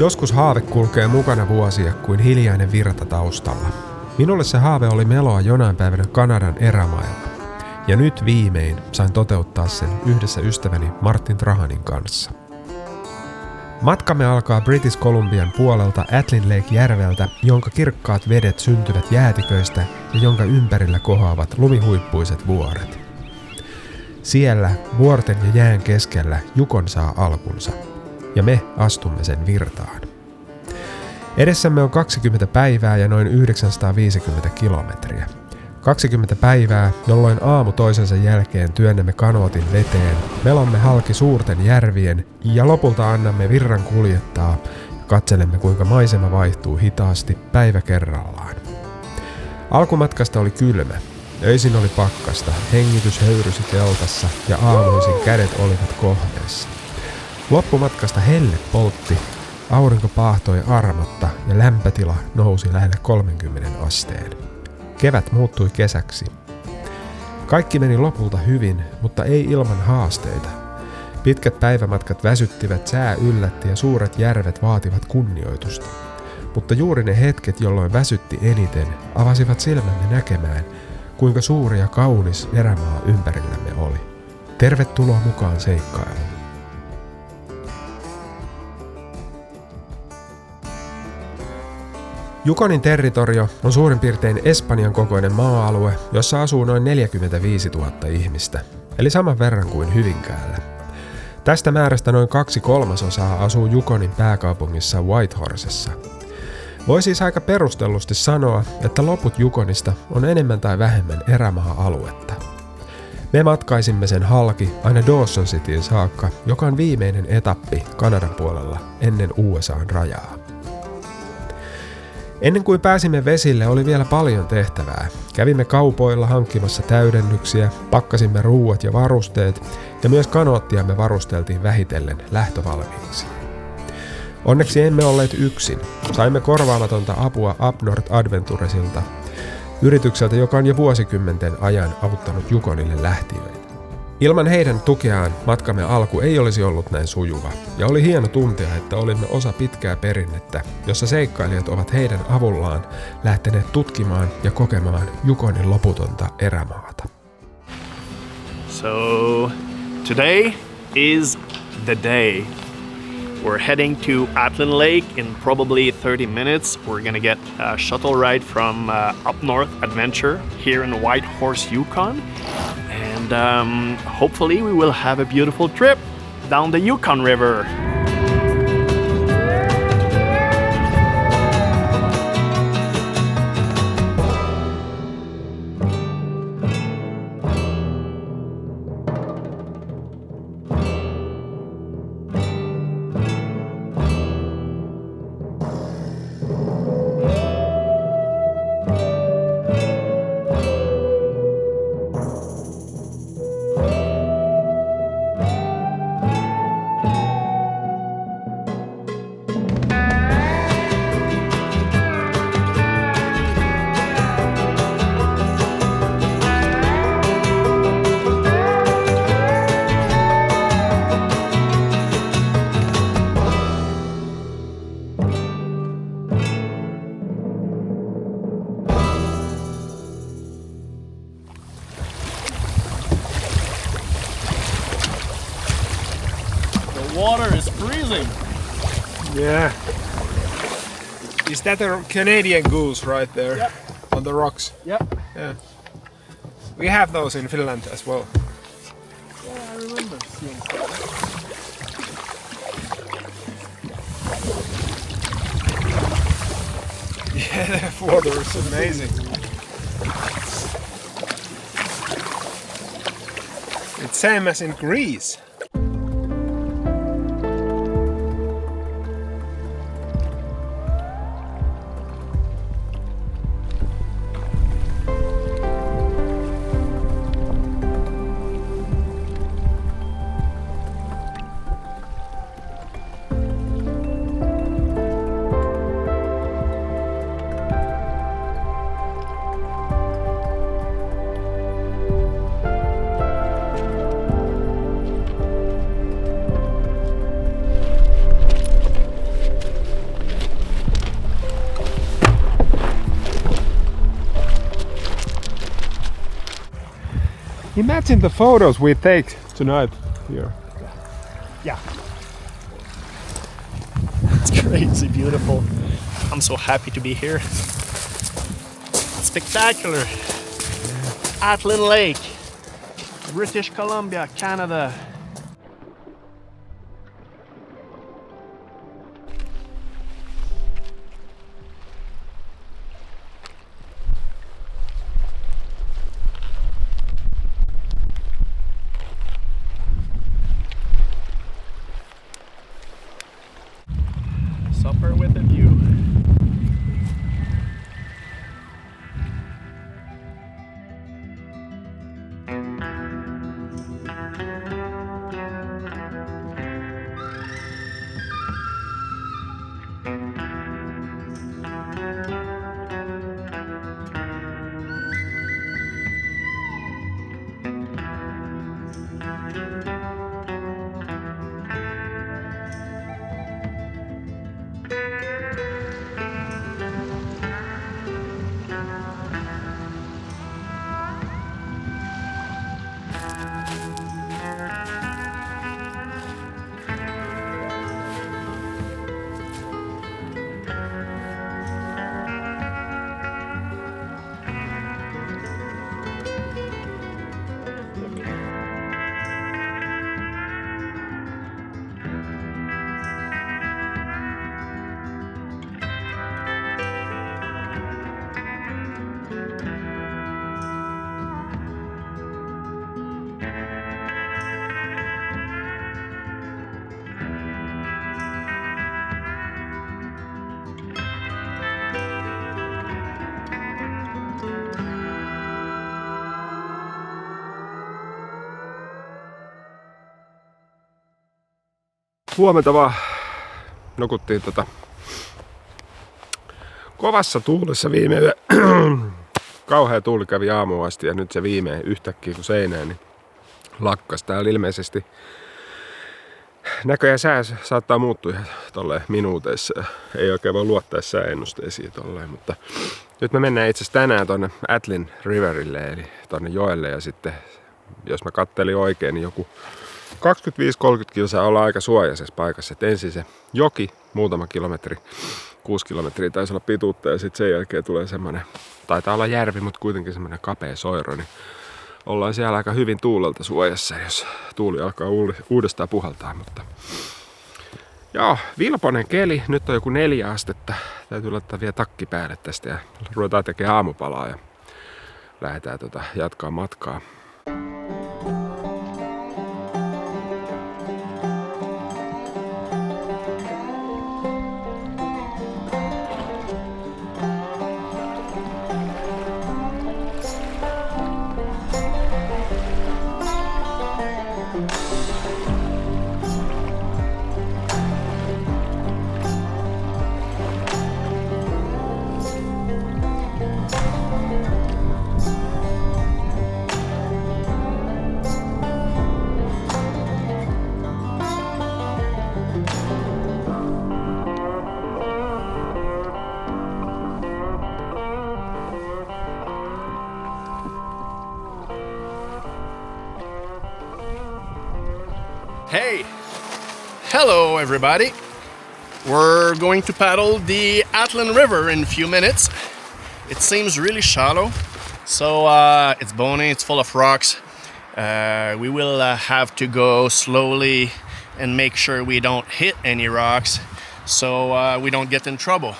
Joskus haave kulkee mukana vuosia kuin hiljainen virta taustalla. Minulle se haave oli meloa jonain päivänä Kanadan erämailla. Ja nyt viimein sain toteuttaa sen yhdessä ystäväni Martin Trahanin kanssa. Matkamme alkaa British Columbian puolelta Atlin Lake-järveltä, jonka kirkkaat vedet syntyvät jäätiköistä ja jonka ympärillä kohoavat lumihuippuiset vuoret. Siellä, vuorten ja jään keskellä, Yukon saa alkunsa, ja me astumme sen virtaan. Edessämme on 20 päivää ja noin 950 kilometriä. 20 päivää, jolloin aamu toisensa jälkeen työnnämme kanootin veteen, melomme halki suurten järvien ja lopulta annamme virran kuljettaa ja katselemme kuinka maisema vaihtuu hitaasti päivä kerrallaan. Alkumatkasta oli kylmä, öisin oli pakkasta, hengitys höyrysi keltassa ja aamuisin kädet olivat kohmeessa. Loppumatkasta helle poltti, aurinko paahtoi armotta ja lämpötila nousi lähelle 30 asteen. Kevät muuttui kesäksi. Kaikki meni lopulta hyvin, mutta ei ilman haasteita. Pitkät päivämatkat väsyttivät, sää yllätti ja suuret järvet vaativat kunnioitusta. Mutta juuri ne hetket, jolloin väsytti eniten, avasivat silmämme näkemään, kuinka suuri ja kaunis erämaa ympärillämme oli. Tervetuloa mukaan seikkailuun. Yukonin territorio on suurin piirtein Espanjan kokoinen maa-alue, jossa asuu noin 45 000 ihmistä, eli saman verran kuin Hyvinkäällä. Tästä määrästä noin 2/3 asuu Yukonin pääkaupungissa Whitehorsessa. Voi siis aika perustellusti sanoa, että loput Yukonista on enemmän tai vähemmän erämaa-aluetta. Me matkaisimme sen halki aina Dawson Cityin saakka, joka on viimeinen etappi Kanadan puolella ennen USA:n rajaa. Ennen kuin pääsimme vesille, oli vielä paljon tehtävää. Kävimme kaupoilla hankkimassa täydennyksiä, pakkasimme ruuat ja varusteet ja myös kanoottiamme varusteltiin vähitellen lähtövalmiiksi. Onneksi emme olleet yksin. Saimme korvaamatonta apua Up North Adventuresilta, yritykseltä, joka on jo vuosikymmenten ajan auttanut Yukonille lähtiöitä. Ilman heidän tukeaan matkamme alku ei olisi ollut näin sujuva, ja oli hieno tuntea, että olimme osa pitkää perinnettä, jossa seikkailijat ovat heidän avullaan lähteneet tutkimaan ja kokemaan Yukonin loputonta erämaata. So, today is the day. We're heading to Atlin Lake in probably 30 minutes. We're gonna get a shuttle ride from Up North Adventure here in Whitehorse, Yukon. And hopefully we will have a beautiful trip down the Yukon River. Water is freezing. Yeah. Is that a Canadian goose right there? Yep. On the rocks? Yep. Yeah. We have those in Finland as well. Yeah, I remember seeing that. Yeah, the water is amazing. It's same as in Greece. Imagine the photos we take tonight here. Yeah. It's crazy beautiful. I'm so happy to be here. Spectacular. Atlin Lake, British Columbia, Canada. Supper with a view. Huomenta vaan. Nukuttiin kovassa tuulessa viime yö. Kauhea tuuli kävi aamuun asti ja nyt se viimein yhtäkkiä kun seinään niin lakkas. Täällä ilmeisesti näköjään sää saattaa muuttua ihan tolleen minuuteissa. Ei oikein voi luottaa sääennusteisiin tolleen, mutta nyt me mennään itse asiassa tänään tonne Atlin Riverille eli tonne joelle ja sitten jos mä kattelin oikein niin joku 25-30 kilsaa ollaan aika suojaisessa paikassa. Et ensin se joki, muutama kilometri, 6 kilometriä taisi olla pituutta ja sitten sen jälkeen tulee semmonen, taitaa olla järvi, mutta kuitenkin semmonen kapea soiro, niin ollaan siellä aika hyvin tuulelta suojassa, jos tuuli alkaa uudestaan puhaltaa. Mutta joo, vilponen keli, nyt on joku 4 astetta, täytyy laittaa vielä takki päälle tästä ja ruvetaan tekemään aamupalaa ja lähdetään jatkaa matkaa. Hey! Hello everybody! We're going to paddle the Atlin River in a few minutes. It seems really shallow, so it's bony, it's full of rocks. We will have to go slowly and make sure we don't hit any rocks so we don't get in trouble.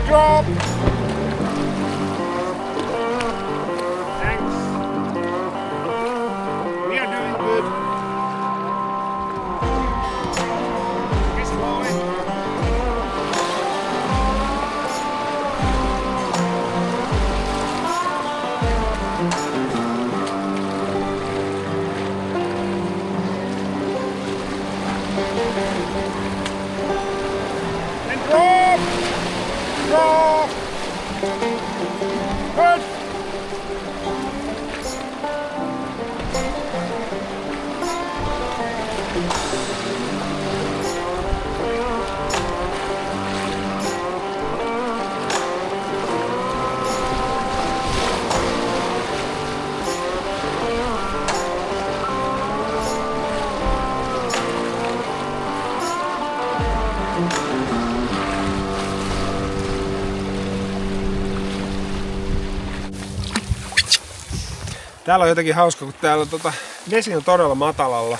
Drop! Thanks. We are doing good. Okay, slowly. Täällä on jotenkin hauska, kun täällä vesi on todella matalalla.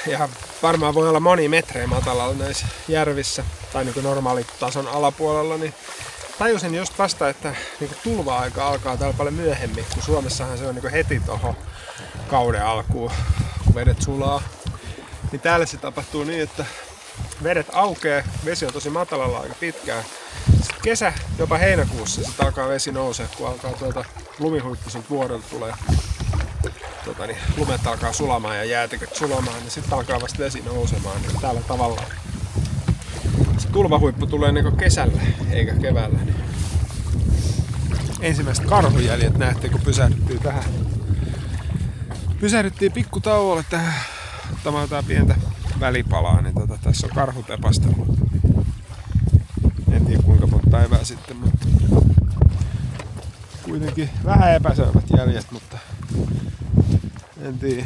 Ja varmaan voi olla moni metrejä matalalla näissä järvissä tai niin kuin normaalitason alapuolella. Niin tajusin just vasta, että niin tulva-aika alkaa täällä paljon myöhemmin, kun Suomessahan se on niin heti tuohon kauden alkuun, kun vedet sulaa. Niin täällä se tapahtuu niin, että vedet aukeaa, vesi on tosi matalalla aika pitkään. Sitten kesä, jopa heinäkuussa, sitten alkaa vesi nousee, kun alkaa tuolta lumihuippuiselta vuorelta tulee. Lumet alkaa sulamaan ja jäätiköt sulamaan, niin sitten alkaa vasta vesi nousemaan. Niin täällä tavallaan se tulvahuippu tulee niin kesällä eikä keväällä. Niin ensimmäiset karhujäljet nähtiin, kun pysähdyttiin tähän. Pysähdyttiin pikkutauolle tähän ottamaan jotain pientä välipalaa, niin tässä on karhutepastelu. En tiedä kuinka monta päivää sitten, mutta kuitenkin vähän epäselvät jäljet, mutta en tiedä.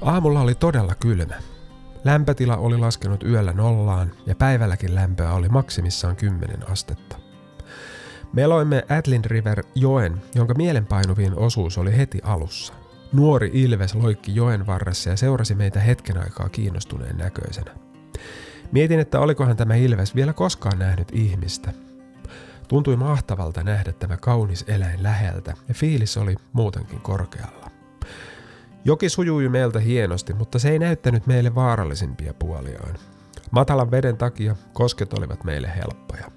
Aamulla oli todella kylmä. Lämpötila oli laskenut yöllä nollaan ja päivälläkin lämpöä oli maksimissaan 10 astetta. Me loimme Atlin River joen, jonka mielenpainuvin osuus oli heti alussa. Nuori ilves loikki joen varressa ja seurasi meitä hetken aikaa kiinnostuneen näköisenä. Mietin, että olikohan tämä ilves vielä koskaan nähnyt ihmistä. Tuntui mahtavalta nähdä tämä kaunis eläin läheltä ja fiilis oli muutenkin korkealla. Joki sujui meiltä hienosti, mutta se ei näyttänyt meille vaarallisimpia puoliaan. Matalan veden takia kosket olivat meille helppoja.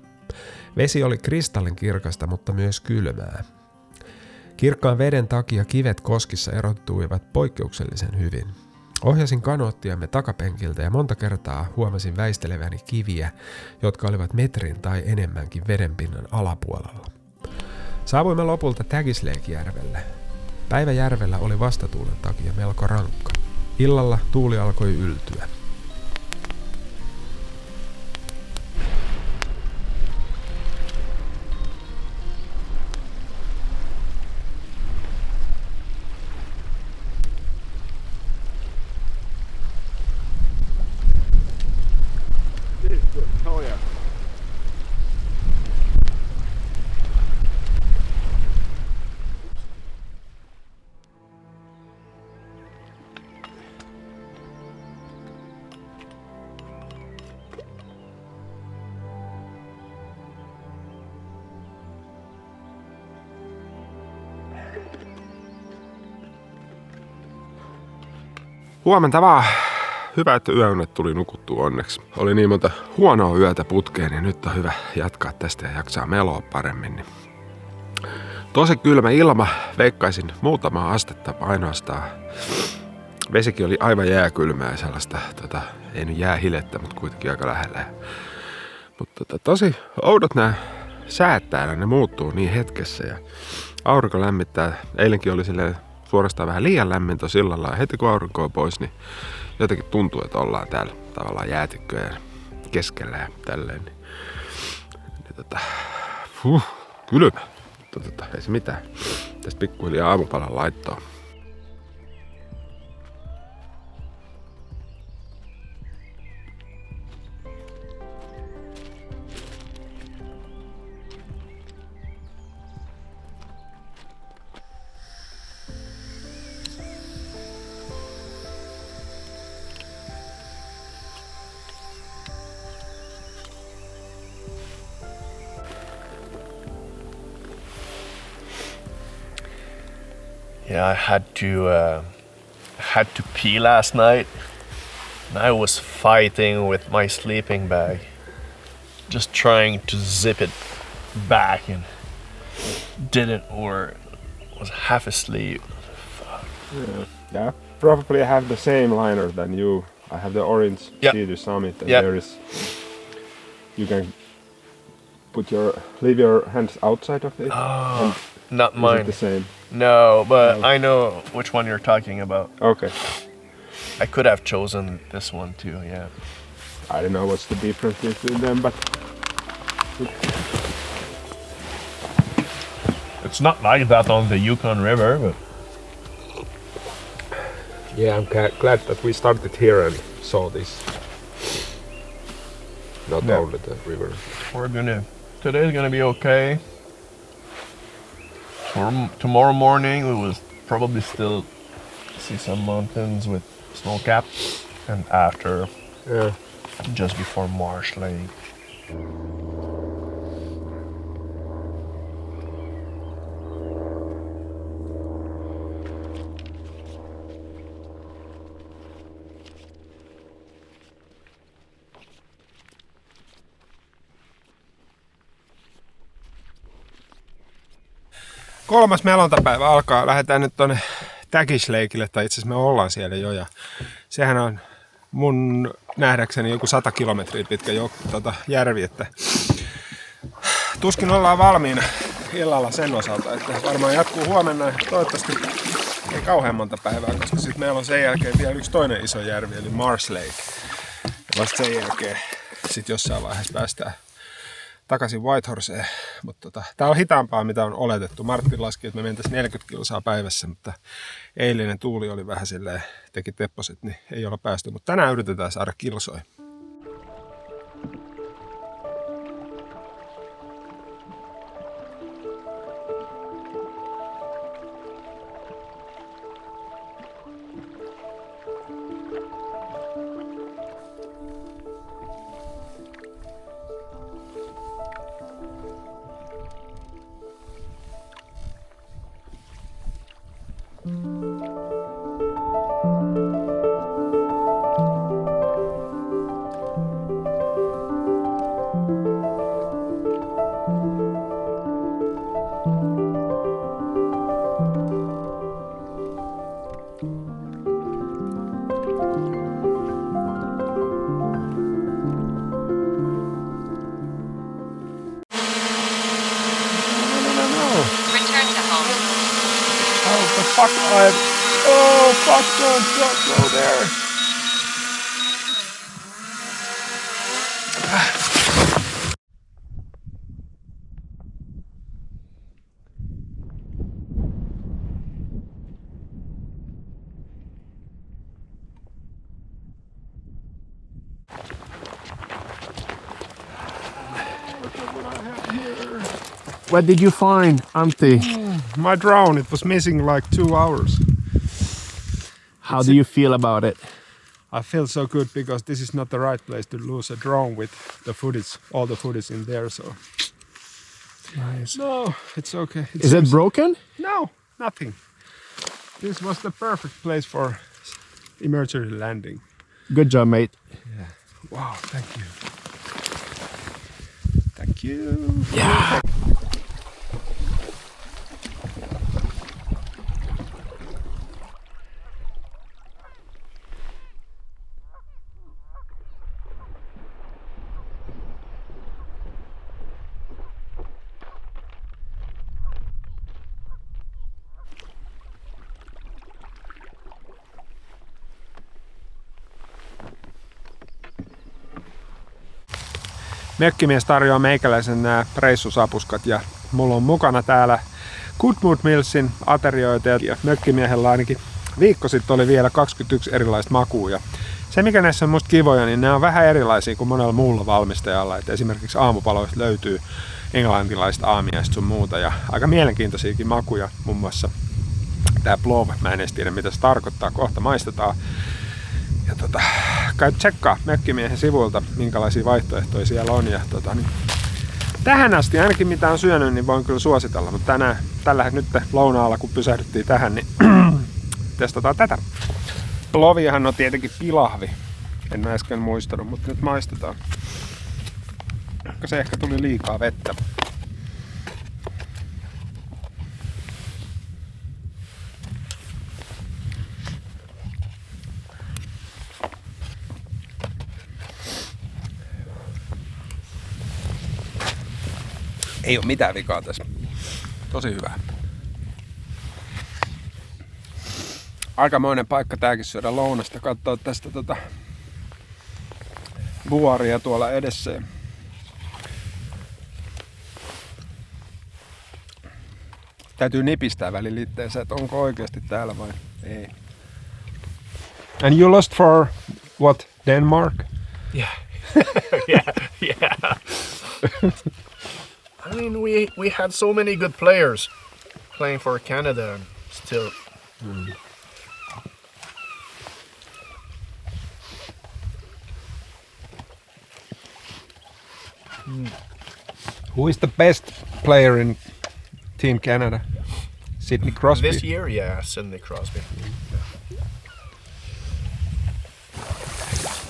Vesi oli kristallin kirkasta, mutta myös kylmää. Kirkkaan veden takia kivet koskissa erottuivat poikkeuksellisen hyvin. Ohjasin kanoottiamme takapenkiltä ja monta kertaa huomasin väisteleväni kiviä, jotka olivat metrin tai enemmänkin vedenpinnan alapuolella. Saavuimme lopulta Tägislake-järvelle. Päivä järvellä oli vastatuulen takia melko rankka. Illalla tuuli alkoi yltyä. Oh yeah. Huomenta vaan. Hyvä, että yöunet tuli nukuttua onneksi. Oli niin monta huonoa yötä putkeen, niin nyt on hyvä jatkaa tästä ja jaksaa meloa paremmin. Niin. Tosi kylmä ilma, veikkaisin muutamaa astetta ainoastaan. Vesikin oli aivan jääkylmää ja sellaista, ei nyt jäähilettä, mutta kuitenkin aika lähellä. Mutta tosi oudot nämä säät täällä, ne muuttuu niin hetkessä ja aurinko lämmittää. Eilenkin oli silleen suorastaan vähän liian lämmintä sillalla ja heti kun aurinko on pois, niin jotenkin tuntuu, että ollaan täällä tavallaan jäätikköjen keskellä ja tälleen. Kylmä. Ei se mitään. Tästä pikkuhiljaa aamupalan laittoon. Yeah, I had to pee last night, and I was fighting with my sleeping bag, just trying to zip it back, and didn't work. Was half asleep. Yeah, probably have the same liner than you. I have the orange Cedar Summit, and there is. You can leave your hands outside of it. Oh, not mine. Is it the same? No, but I know which one you're talking about. Okay. I could have chosen this one too. Yeah. I don't know what's the difference between them, but It's not like that on the Yukon River, but yeah, I'm glad that we started here and saw this. Not only the river. Today's gonna be okay. Tomorrow morning we will probably still see some mountains with snow caps, and after, just before Marsh Lake. Kolmas melontapäivä alkaa. Lähdetään nyt tonne Täkisleikille, tai itse asiassa me ollaan siellä jo. Ja sehän on mun nähdäkseni joku 100 kilometriä pitkä järvi, että tuskin ollaan valmiina illalla sen osalta, että varmaan jatkuu huomenna. Toivottavasti ei kauhean monta päivää, koska sitten meillä on sen jälkeen vielä yksi toinen iso järvi, eli Marsh Lake. Ja vasta sen jälkeen sitten jossain vaiheessa päästään takaisin Whitehorseen, mutta tää on hitaampaa mitä on oletettu. Martin laski, että me mentäisiin 40 kilsaa päivässä, mutta eilinen tuuli oli vähän silleen, teki tepposet, niin ei olla päästy, mutta tänään yritetään saada kilsoja. Don't go there. What did you find, Antti? My drone, it was missing like 2 hours. How do you feel about it? I feel so good because this is not the right place to lose a drone with the footage, all the footage in there, so. Nice. No, it's okay. Is it broken? No, nothing. This was the perfect place for emergency landing. Good job, mate. Yeah. Wow, thank you. Thank you. Yeah. Mökkimies tarjoaa meikäläisen nämä reissusapuskat ja mulla on mukana täällä Goodwood Millsin aterioita ja mökkimiehellä ainakin viikko sitten oli vielä 21 erilaista makua. Ja se mikä näissä on musta kivoja, niin nämä on vähän erilaisia kuin monella muulla valmistajalla. Et esimerkiksi aamupaloista löytyy englantilaista aamiaista sun muuta ja aika mielenkiintoisiakin makuja, muun muassa tää plov, mä en edes tiedä mitä se tarkoittaa, kohta maistetaan. Ja käy tsekkaa mökkimiehen sivuilta, minkälaisia vaihtoehtoja siellä on. Ja Tähän asti ainakin mitä on syönyt, niin voin kyllä suositella, mutta tällä nyt lounaalla kun pysähdyttiin tähän, niin testataan tätä. Ploviahan on tietenkin pilahvi. En mä äsken muistanut, mutta nyt maistetaan. Se ehkä tuli liikaa vettä. Ei oo mitään vikaa tässä. Tosi hyvää. Aikamoinen paikka tääkin syödä lounasta. Katsoa tästä vuoria tuolla edessä. Täytyy nipistää välillä itteensä, että onko oikeasti täällä vai ei. And you lost for what? Denmark? Yeah. yeah. I mean, we had so many good players playing for Canada and still. Who is the best player in Team Canada? Sidney Crosby? This year, yeah, Sidney Crosby.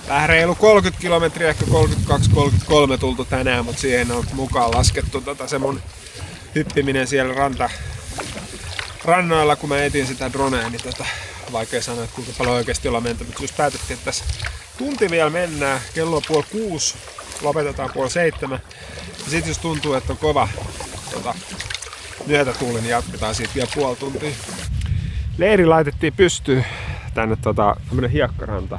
Vähän reilu 30 kilometriä, ehkä 32-33 tultu tänään, mutta siihen on mukaan laskettu se mun hyppiminen siellä rannoilla, kun mä etin sitä dronea, niin vaikea sanoa, että kuinka paljon oikeasti ollaan menty, mutta just päätettiin, että tässä tunti vielä mennään, kello on 5:30, lopetetaan 6:30, ja sit jos tuntuu, että on kova myötätuuli, niin jatketaan siitä vielä puoli tuntia. Leiri laitettiin pystyyn tänne tämmönen hiekkaranta.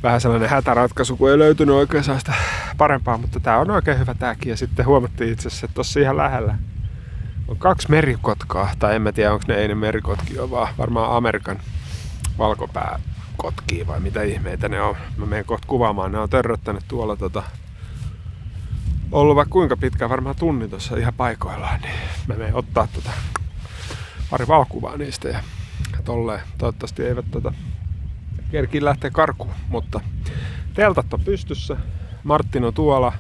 Vähän sellainen hätäratkaisu, kun ei löytynyt oikein sitä parempaa, mutta tää on oikein hyvä tääkin. Ja sitten huomattiin itse asiassa, että tossa ihan lähellä on 2 merikotkaa, tai en mä tiedä onko ne ei ne merikotkia, vaan varmaan Amerikan valkopääkotkia vai mitä ihmeitä ne on. Mä menen kohta kuvaamaan, ne on törröttänyt tuolla ollut vaikka kuinka pitkään, varmaan tunnin tuossa ihan paikoillaan, niin mä menen ottaa pari valokuvaa niistä ja tolleen. Toivottavasti eivät kerkiin lähtee karkuun, mutta teltat on pystyssä, Martin on tuolla,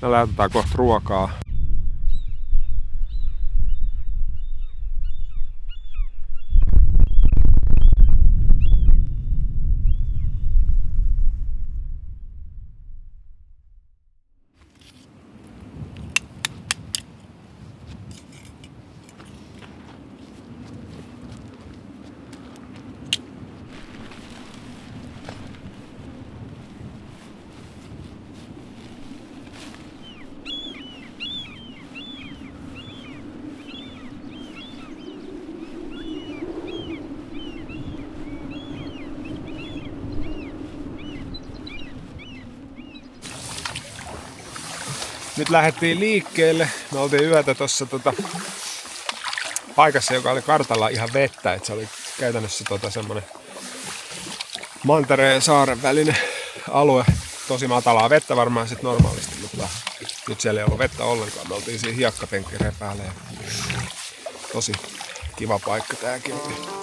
me lähetetään kohta ruokaa. Nyt lähdettiin liikkeelle. Me oltiin yötä tuossa paikassa, joka oli kartalla ihan vettä. Et se oli käytännössä semmonen mantereen ja saaren välinen alue. Tosi matalaa vettä varmaan sit normaalisti, mutta nyt siellä ei ollut vettä ollenkaan. Me oltiin siinä hiekkapenkkireen päälle. Ja tosi kiva paikka tääkin oli.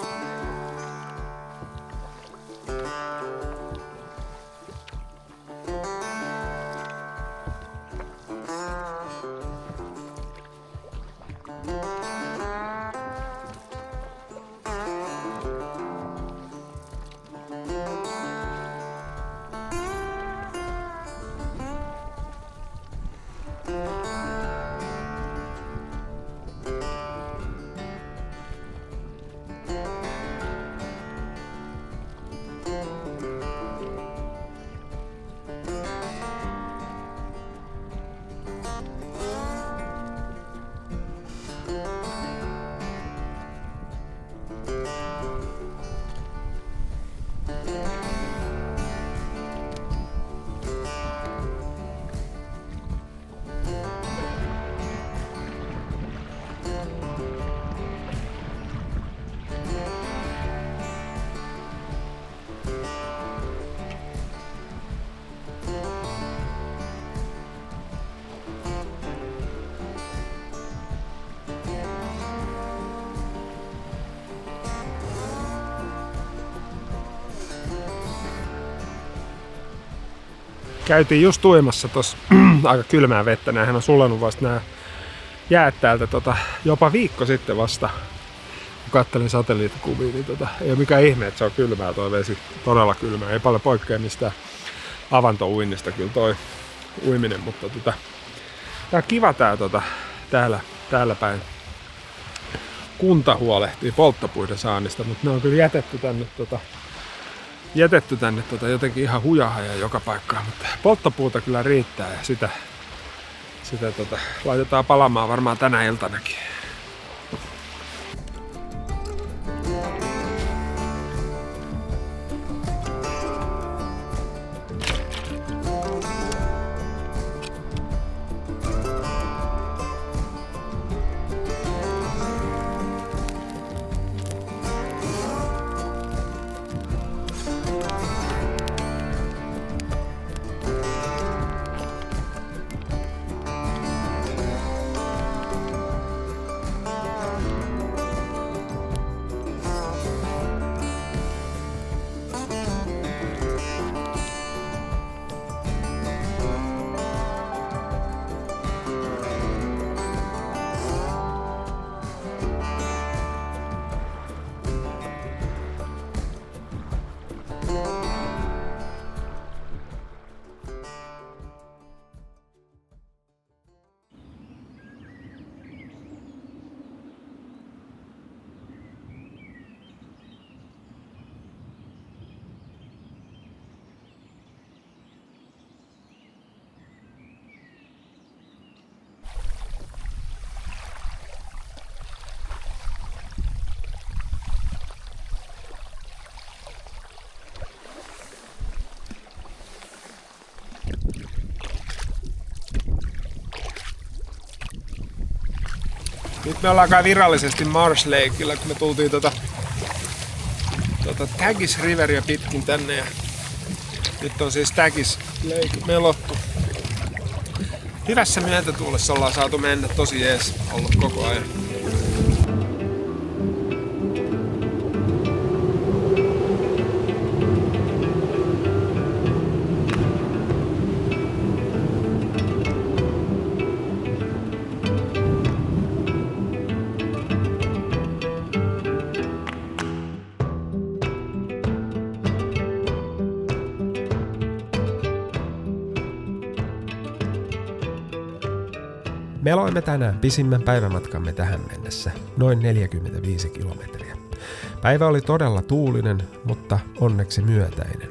Käytiin just uimassa tossa aika kylmää vettä. Nämähän on sulanut vasta nämä jäät täältä jopa viikko sitten vasta. Kun kattelin satelliittikuvia, niin ei ole mikään ihme, että se on kylmää tuo vesi. Todella kylmää. Ei paljon poikkea mistään avantouinnista kyllä toi uiminen, mutta tää on kiva täällä päin. Kunta huolehtii polttopuiden saannista, mutta ne on kyllä jätetty tänne jotenkin ihan hujahaja joka paikkaan, mutta polttopuuta kyllä riittää ja sitä laitetaan palamaan varmaan tänä iltanakin. Nyt me ollaan kai virallisesti Marsh Lakeilla, kun me tultiin Taggis Riveria pitkin tänne ja nyt on siis Taggis Lake melottu. Hyvässä myöntätuulessa ollaan saatu mennä, tosi jees ollut koko ajan. Meloimme tänään pisimmän päivämatkamme tähän mennessä, noin 45 kilometriä. Päivä oli todella tuulinen, mutta onneksi myötäinen.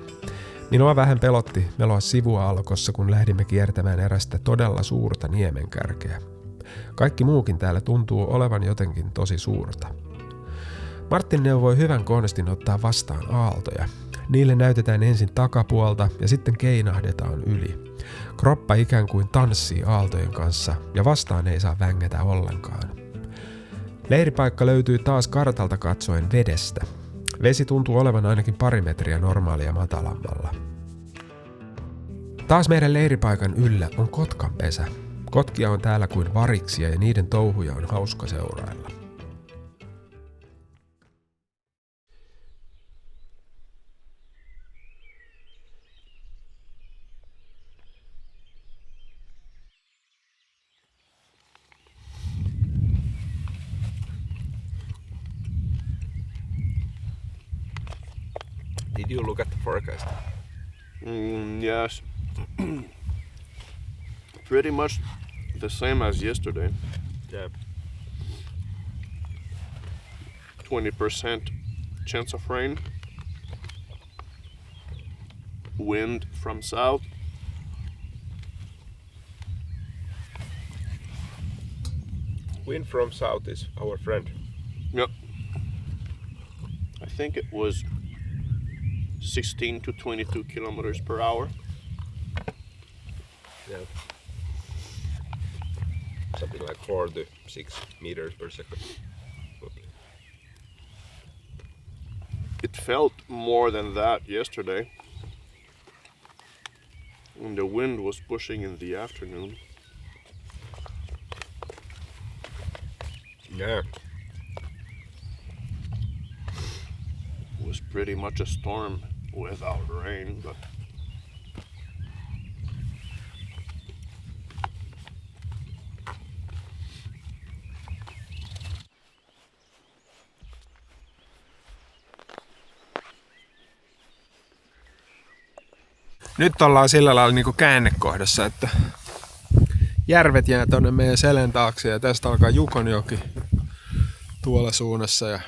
Minua vähän pelotti meloa sivuaallokossa, kun lähdimme kiertämään erästä todella suurta niemenkärkeä. Kaikki muukin täällä tuntuu olevan jotenkin tosi suurta. Martin neuvoi hyvän konstin ottaa vastaan aaltoja. Niille näytetään ensin takapuolta ja sitten keinahdetaan yli. Kroppa ikään kuin tanssii aaltojen kanssa ja vastaan ei saa vängätä ollenkaan. Leiripaikka löytyy taas kartalta katsoen vedestä. Vesi tuntuu olevan ainakin 2 metriä normaalia matalammalla. Taas meidän leiripaikan yllä on kotkanpesä. Kotkia on täällä kuin variksia ja niiden touhuja on hauska seurailla. Did you look at the forecast? Yes. Pretty much the same as yesterday. Yeah. 20% chance of rain. Wind from south. Wind from south is our friend. Yep. I think it was 16 to 22 kilometers per hour. Yeah. Something like 4 to 6 meters per second. It felt more than that yesterday. And the wind was pushing in the afternoon. Yeah. It was pretty much a storm without rain, but Nyt ollaan sillä lailla niin kuin käännekohdassa, että järvet jää tonne meidän selän taakse ja tästä alkaa Jukonjoki tuolla suunnassa. Ja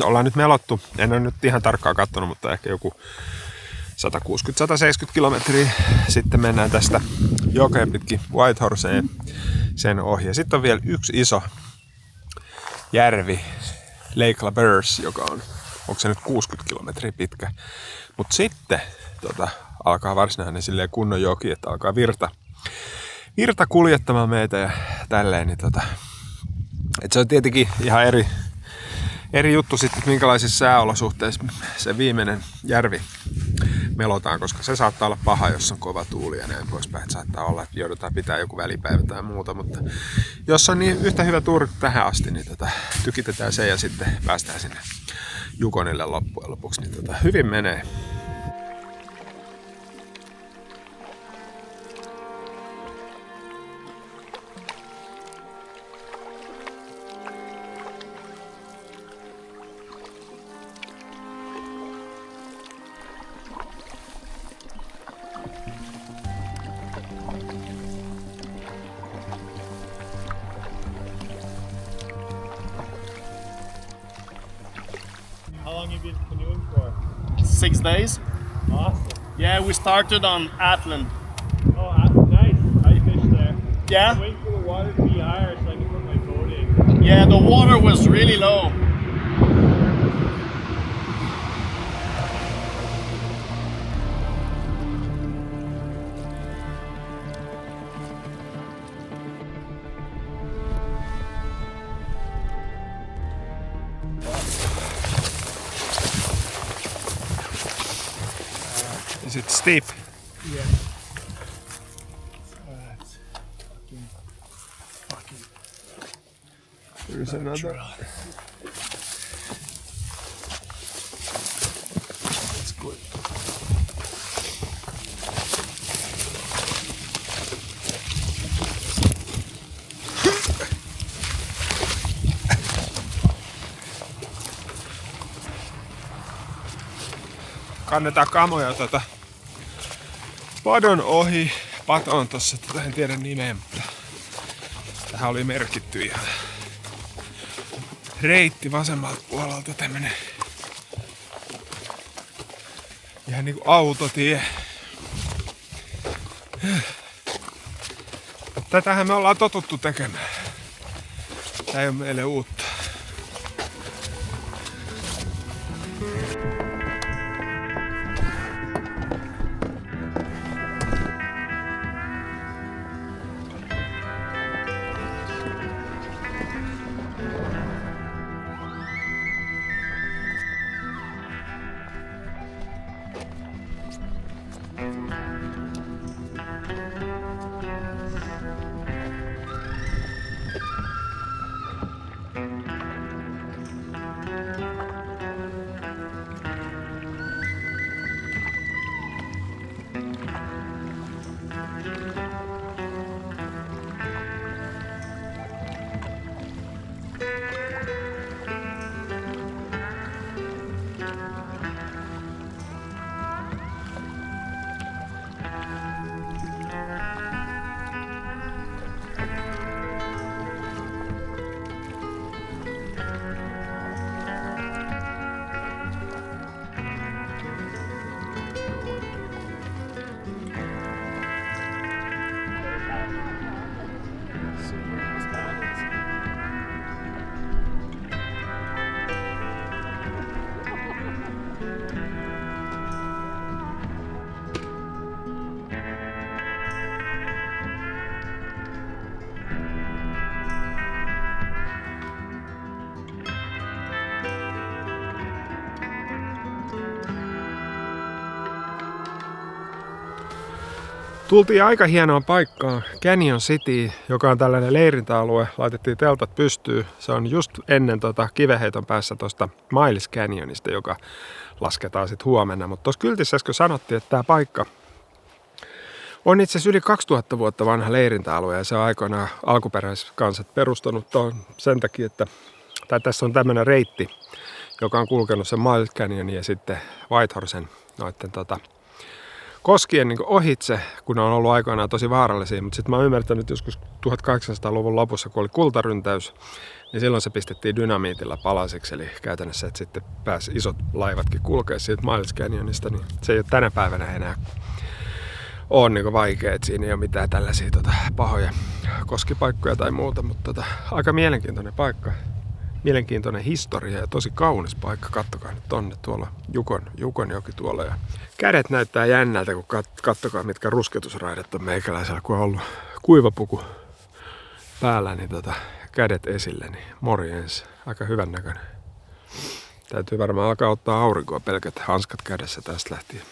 ollaan nyt melottu, en ole nyt ihan tarkkaan katsonut, mutta ehkä joku 160-170 kilometriä. Sitten mennään tästä jokea pitkin Whitehorseen sen ohi. Ja sitten on vielä yksi iso järvi, Lake Laberge, joka on, onko se nyt 60 kilometriä pitkä. Mutta sitten alkaa varsinainen silleen kunnon joki, että alkaa virta kuljettamaan meitä ja tälleen. Niin et se on tietenkin ihan eri juttu sitten, että minkälaisissa sääolosuhteissa se viimeinen järvi melotaan, koska se saattaa olla paha, jos on kova tuuli ja näin poispäin. Että saattaa olla, että joudutaan pitää joku välipäivä tai muuta, mutta jos on niin yhtä hyvä tuuri tähän asti, niin tykitetään se ja sitten päästään sinne Jukonille loppujen lopuksi. Niin hyvin menee. How long have you been canoeing for? 6 days. Awesome. Yeah, we started on Atlan. Oh, nice. I fished there. Yeah? I'm waiting for the water to be higher so I can put my boat in. Yeah, the water was really low. Is it steep? Yeah. There's another. That's good. Kannetaan kamoja padon ohi. Pato on tossa, en tiedä nimeä, mutta tähän oli merkitty ihan reitti vasemmalta puolelta, tämmönen ihan niinku autotie. Tätähän me ollaan totuttu tekemään. Tää ei oo meille uutta. Tultiin aika hienoon paikkaan, Canyon City, joka on tällainen leirintäalue. Laitettiin teltat pystyyn. Se on just ennen kiveheiton päässä tuosta Miles Canyonista, joka lasketaan sitten huomenna. Mutta tuossa kyltissä äsken sanottiin, että tämä paikka on itse asiassa yli 2000 vuotta vanha leirintäalue. Ja se on aikoinaan alkuperäiskansat perustanut sen takia, että tässä on tämmöinen reitti, joka on kulkenut sen Miles Canyonin ja sitten Whitehorsen noiden koskien niin ohitse, kun ne on ollut aikoinaan tosi vaarallisia. Mutta sitten mä oon ymmärtänyt joskus 1800-luvun lopussa, kun oli kultaryntäys, niin silloin se pistettiin dynamiitilla palasiksi. Eli käytännössä, että sitten pääsi isot laivatkin kulkea siitä Miles Canyonista, niin se ei ole tänä päivänä enää on niin vaikea, että siinä ei ole mitään tällaisia pahoja koskipaikkoja tai muuta, mutta aika mielenkiintoinen paikka. Mielenkiintoinen historia ja tosi kaunis paikka. Kattokaa nyt tonne, tuolla Jukonjoki tuolla. Ja kädet näyttää jännältä, kun kattokaa mitkä rusketusraidat on meikäläisellä, kun on ollut kuivapuku päällä, niin kädet esille, niin morjens. Aika hyvän näköinen. Täytyy varmaan alkaa ottaa aurinkoa pelkät hanskat kädessä tästä lähtien.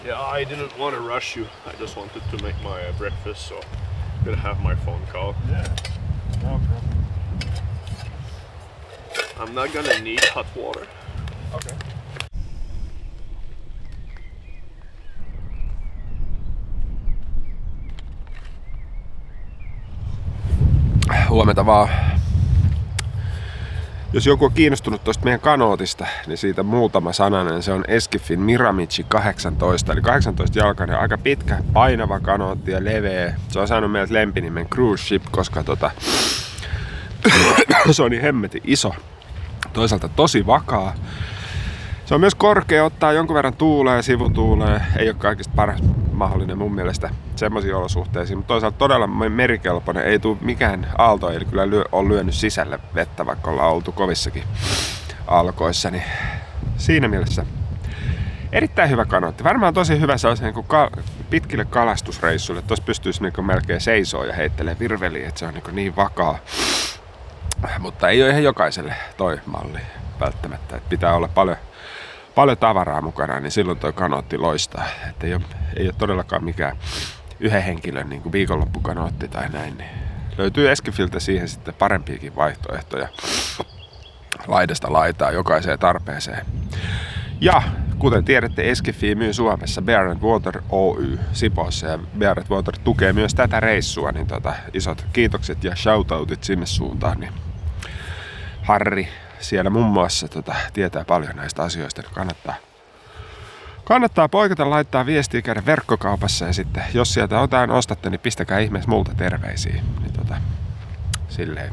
Yeah, I didn't want to rush you. I just wanted to make my breakfast, so I'm gonna have my phone call. Yeah, no problem. I'm not gonna need hot water. Okay. Huomenta vaan. Jos joku on kiinnostunut tuosta meidän kanootista, niin siitä muutama sananen. Se on Esquifin Miramichi 18, eli 18-jalkainen, aika pitkä, painava kanootti ja leveä. Se on saanut meiltä lempinimen Cruise Ship, koska se on niin hemmetin iso. Toisaalta tosi vakaa. Se on myös korkea, ottaa jonkun verran tuulee, sivutuulee. Ei ole kaikista paras mahdollinen mun mielestä semmoisiin olosuhteisiin, mutta toisaalta todella merikelpoinen. Ei tule mikään aalto, eli kyllä on lyönyt sisälle vettä, vaikka ollaan oltu kovissakin alkoissa. Niin siinä mielessä erittäin hyvä kanootti. Varmaan tosi hyvä sellaisen pitkille kalastusreissuille. Tuossa pystyisi melkein seisoo ja heittelee virveliä, että se on niin vakaa. Mutta ei ole ihan jokaiselle toi malli välttämättä. Että pitää olla paljon tavaraa mukana, niin silloin toi kanootti loistaa. Että ei ole todellakaan mikään yhden henkilön niin kuin viikonloppukanootti tai näin. Niin löytyy Esquifiltä siihen sitten parempiakin vaihtoehtoja laidasta laitaa jokaiseen tarpeeseen. Ja kuten tiedätte, Esquifi myy Suomessa Bear & Water Oy Sipoossa, ja Bear & Water tukee myös tätä reissua, niin isot kiitokset ja shoutoutit sinne suuntaan. Niin Harri siellä muun muassa tietää paljon näistä asioista, niin kannattaa poikata, laittaa viestiä, käydä verkkokaupassa, ja sitten jos sieltä jotain ostatte, niin pistäkää ihmeessä multa terveisiä. Niin silleen.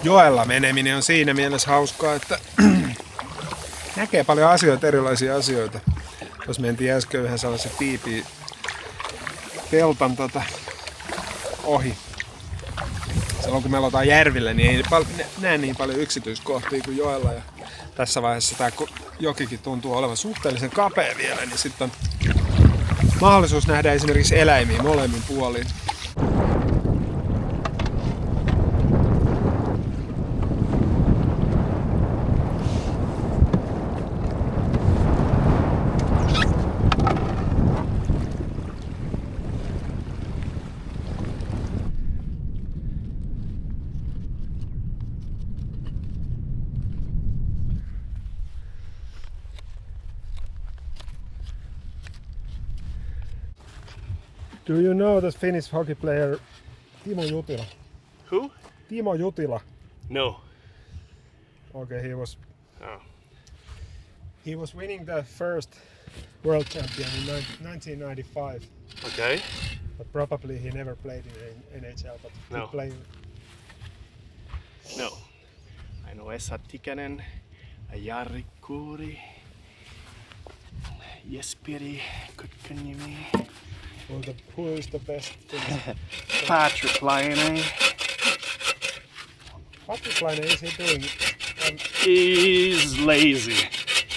Joella meneminen on siinä mielessä hauskaa, että näkee paljon asioita, erilaisia asioita. Jos mentiin äsken yhden sellaisen piipiin teltan ohi. Silloin kun me aloitetaan järville, niin ei näe niin paljon yksityiskohtia kuin joella. Ja tässä vaiheessa tämä jokikin tuntuu olevan suhteellisen kapea vielä, niin sitten on mahdollisuus nähdä esimerkiksi eläimiä molemmin puolin. Do you know the Finnish hockey player Timo Jutila? Who? Timo Jutila. No. Okay, Oh. he was winning the first world champion in 1995. Okay. But probably he never played in NHL, but No. he played. No. I know Esa Tikkanen, Jari Kurri, Jesperi Kotkaniemi, Who is the best Finnish? Patrick Laine. Patrick Laine, is he doing He's lazy.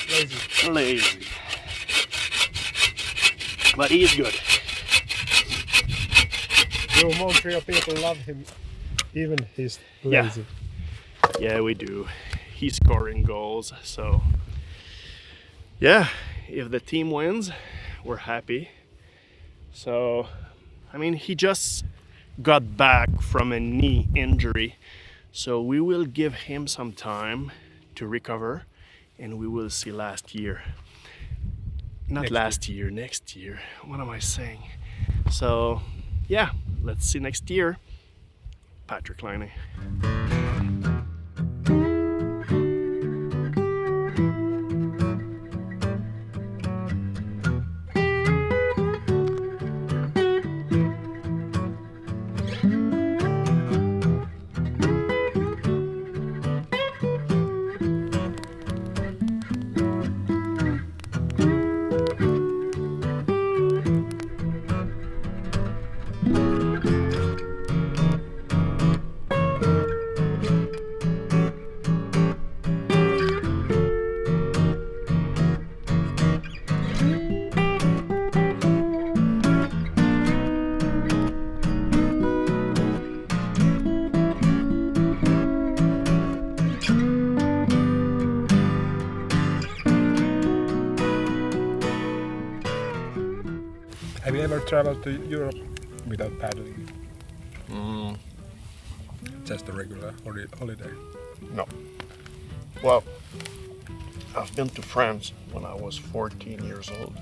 lazy? Lazy. But he's good. You Montreal people love him, even he's Yeah. lazy. Yeah, we do. He's scoring goals, so yeah, if the team wins, we're happy. So, I mean, he just got back from a knee injury, so we will give him some time to recover, and we will see next year. What am I saying? So, yeah, let's see next year. Patrick Laine. Have you ever traveled to Europe without paddling? Just a regular holiday. No. Well, I've been to France when I was 14 years old.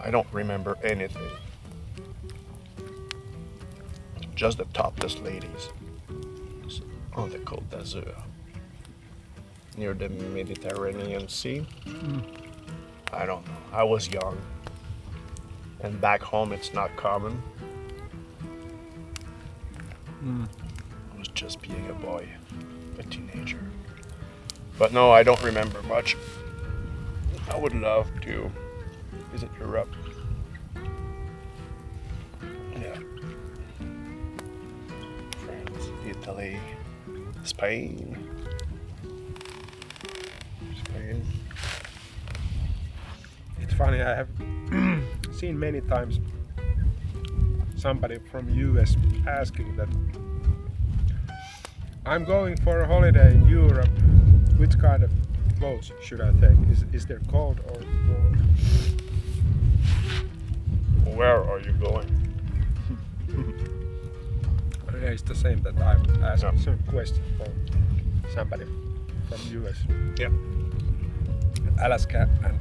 I don't remember anything. Just the topless ladies on the Côte d'Azur, near the Mediterranean Sea. I don't know. I was young. And back home it's not common. I was just being a boy, a teenager. But no, I don't remember much. I would love to visit Europe. Yeah. France, Italy, Spain. It's funny, I have seen many times somebody from US asking that I'm going for a holiday in Europe, which kind of clothes should I take? Is there cold or warm? Where are you going? Yeah, it's the same that I asked some question from somebody from US. Yeah. Alaska and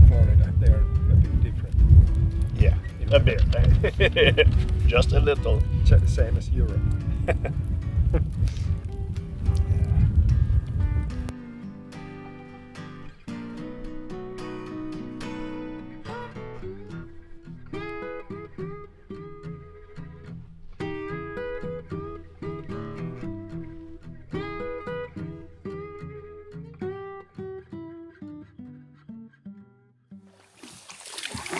Florida, they are a bit different. Yeah, a bit. Just a little. Same as Europe.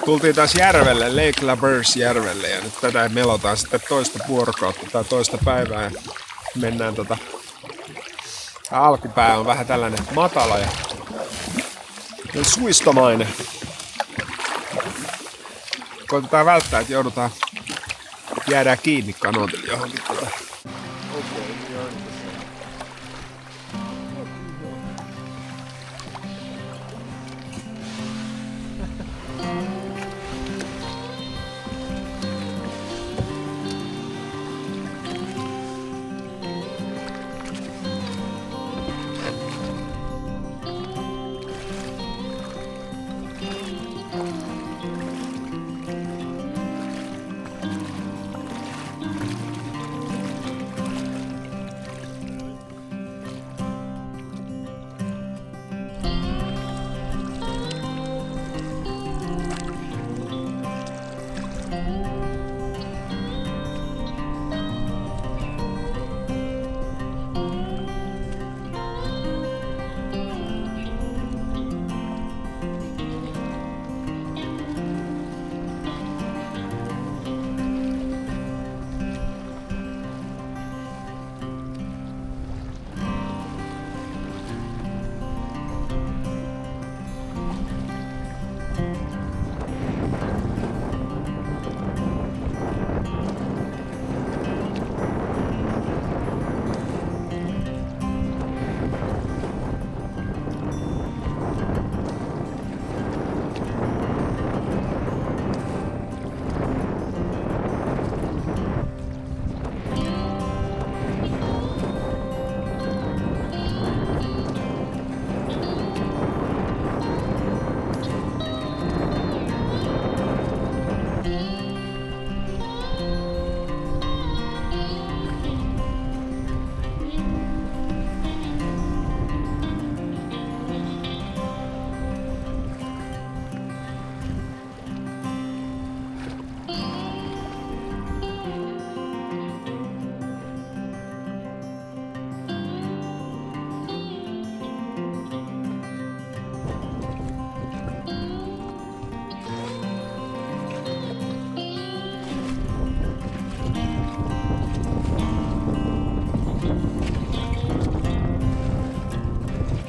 Tultiin taas järvelle, Lake Labers järvelle, ja nyt tätä melotaan sitten toista vuorokautta tai toista päivää. Ja mennään alkupää on vähän tällainen matala ja suistomainen. Koitetaan välttää, että jäädään kiinni kanootille johonkin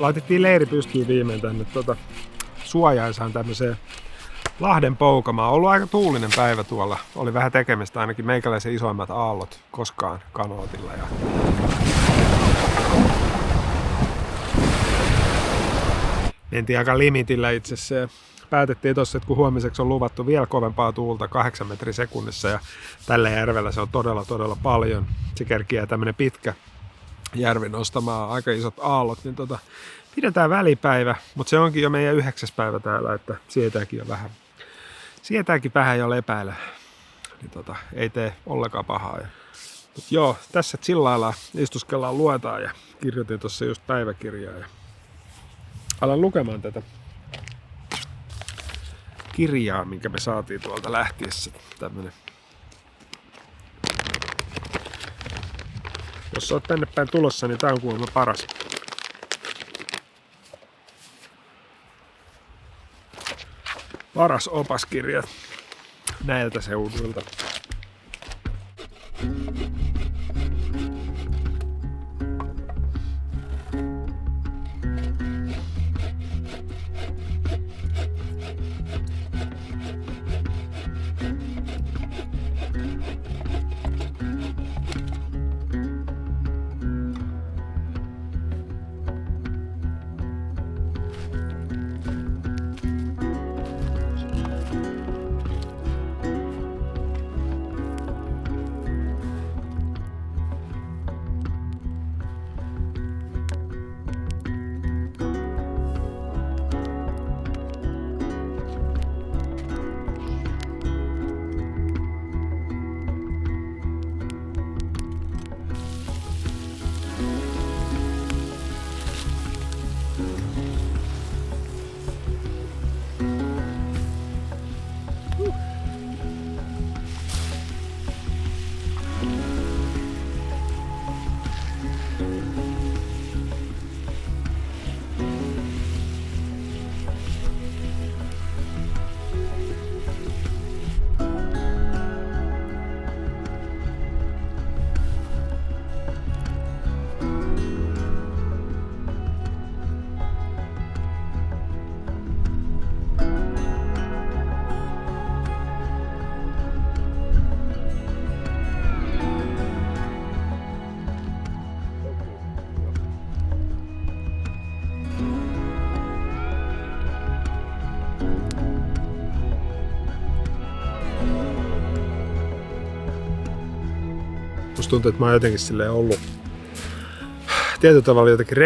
laitettiin leiri pystyyn viimein tänne suojaisaan tämmöiseen Lahden Poukamaan. On ollut aika tuulinen päivä tuolla. Oli vähän tekemistä ainakin meikäläisen isoimmat aallot koskaan kanootilla. Mentiin aika limitillä itse asiassa. Päätettiin tossa, että kun huomiseksi on luvattu vielä kovempaa tuulta 8 metriä sekunnissa ja tällä järvellä se on todella paljon. Se kerkiää tämmönen pitkä järvi nostamaan aika isot aallot, niin pidetään välipäivä, mutta se onkin jo meidän 9. päivä täällä, että sietääkin vähän jo lepäillä, niin ei tee ollenkaan pahaa. Mut joo, tässä chillaillaan, istuskellaan, luetaan ja kirjoitin tuossa just päiväkirjaa ja alan lukemaan tätä kirjaa, minkä me saatiin tuolta lähtiessä. Tämmönen. Jos oot tänne päin tulossa, niin tää on kuulemma paras. Paras opaskirja näiltä seuduilta. Musta tuntuu, että mä oon jotenkin silleen ollut tietyllä tavalla jotenkin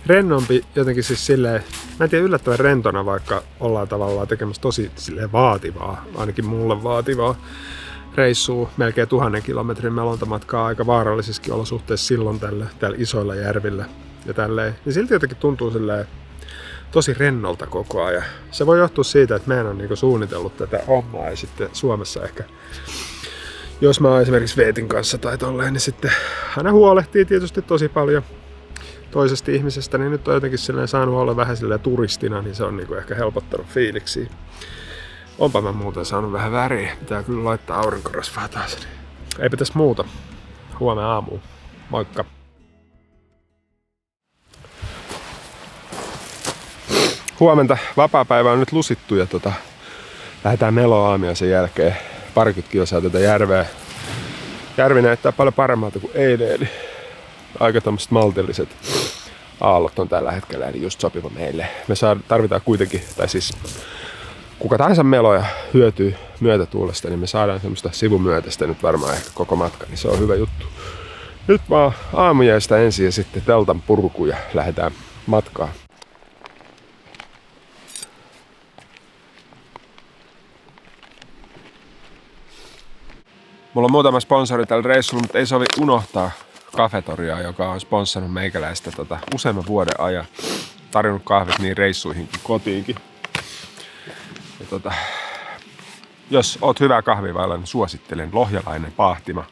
rennompi jotenkin siis silleen, mä en tiedä, yllättävän rentona, vaikka ollaan tavallaan tekemässä tosi silleen vaativaa, ainakin mulle vaativaa reissua, melkein 1000 kilometrin melontamatkaa aika vaarallisissakin olosuhteissa silloin täällä isoilla järvillä ja tälleen. Niin silti jotenkin tuntuu silleen tosi rennolta koko ajan. Se voi johtua siitä, että mä en ole niinku suunnitellut tätä hommaa ja sitten Suomessa ehkä, jos mä oon esimerkiksi Veetin kanssa tai tolleen, niin sitten aina huolehtii tietysti tosi paljon toisesta ihmisestä, niin nyt on jotenkin silleen saanut olla vähän silleen turistina, niin se on niinku ehkä helpottanut fiiliksiä. Onpa mä muuten saanut vähän väriä, pitää kyllä laittaa aurinkorasvaa taas. Eipä tässä muuta. Huomenna aamuun. Moikka! Huomenta, vapaapäivä on nyt lusittu ja lähdetään meloaamia sen jälkeen. Parikymmentä kilsaa tätä järveä. Järvi näyttää paljon paremmalta kuin eilen, eli aika tämmöiset maltilliset aallot on tällä hetkellä, eli just sopiva meille. Me tarvitaan kuitenkin, tai siis kuka tahansa meloja hyötyy myötätuulesta, niin me saadaan semmoista sivumyötästä nyt varmaan ehkä koko matka, niin se on hyvä juttu. Nyt vaan aamujäistä ensin ja sitten teltan purku ja lähdetään matkaan. Mulla on muutama sponsori tällä reissulla, mutta ei sovi unohtaa Cafetoriaa, joka on sponssannut meikäläistä useamman vuoden ajan. Tarjonnut kahvit niin reissuihin kuin kotiinkin. Ja jos oot hyvää kahvivailla, niin suosittelen Lohjalainen Pahtima.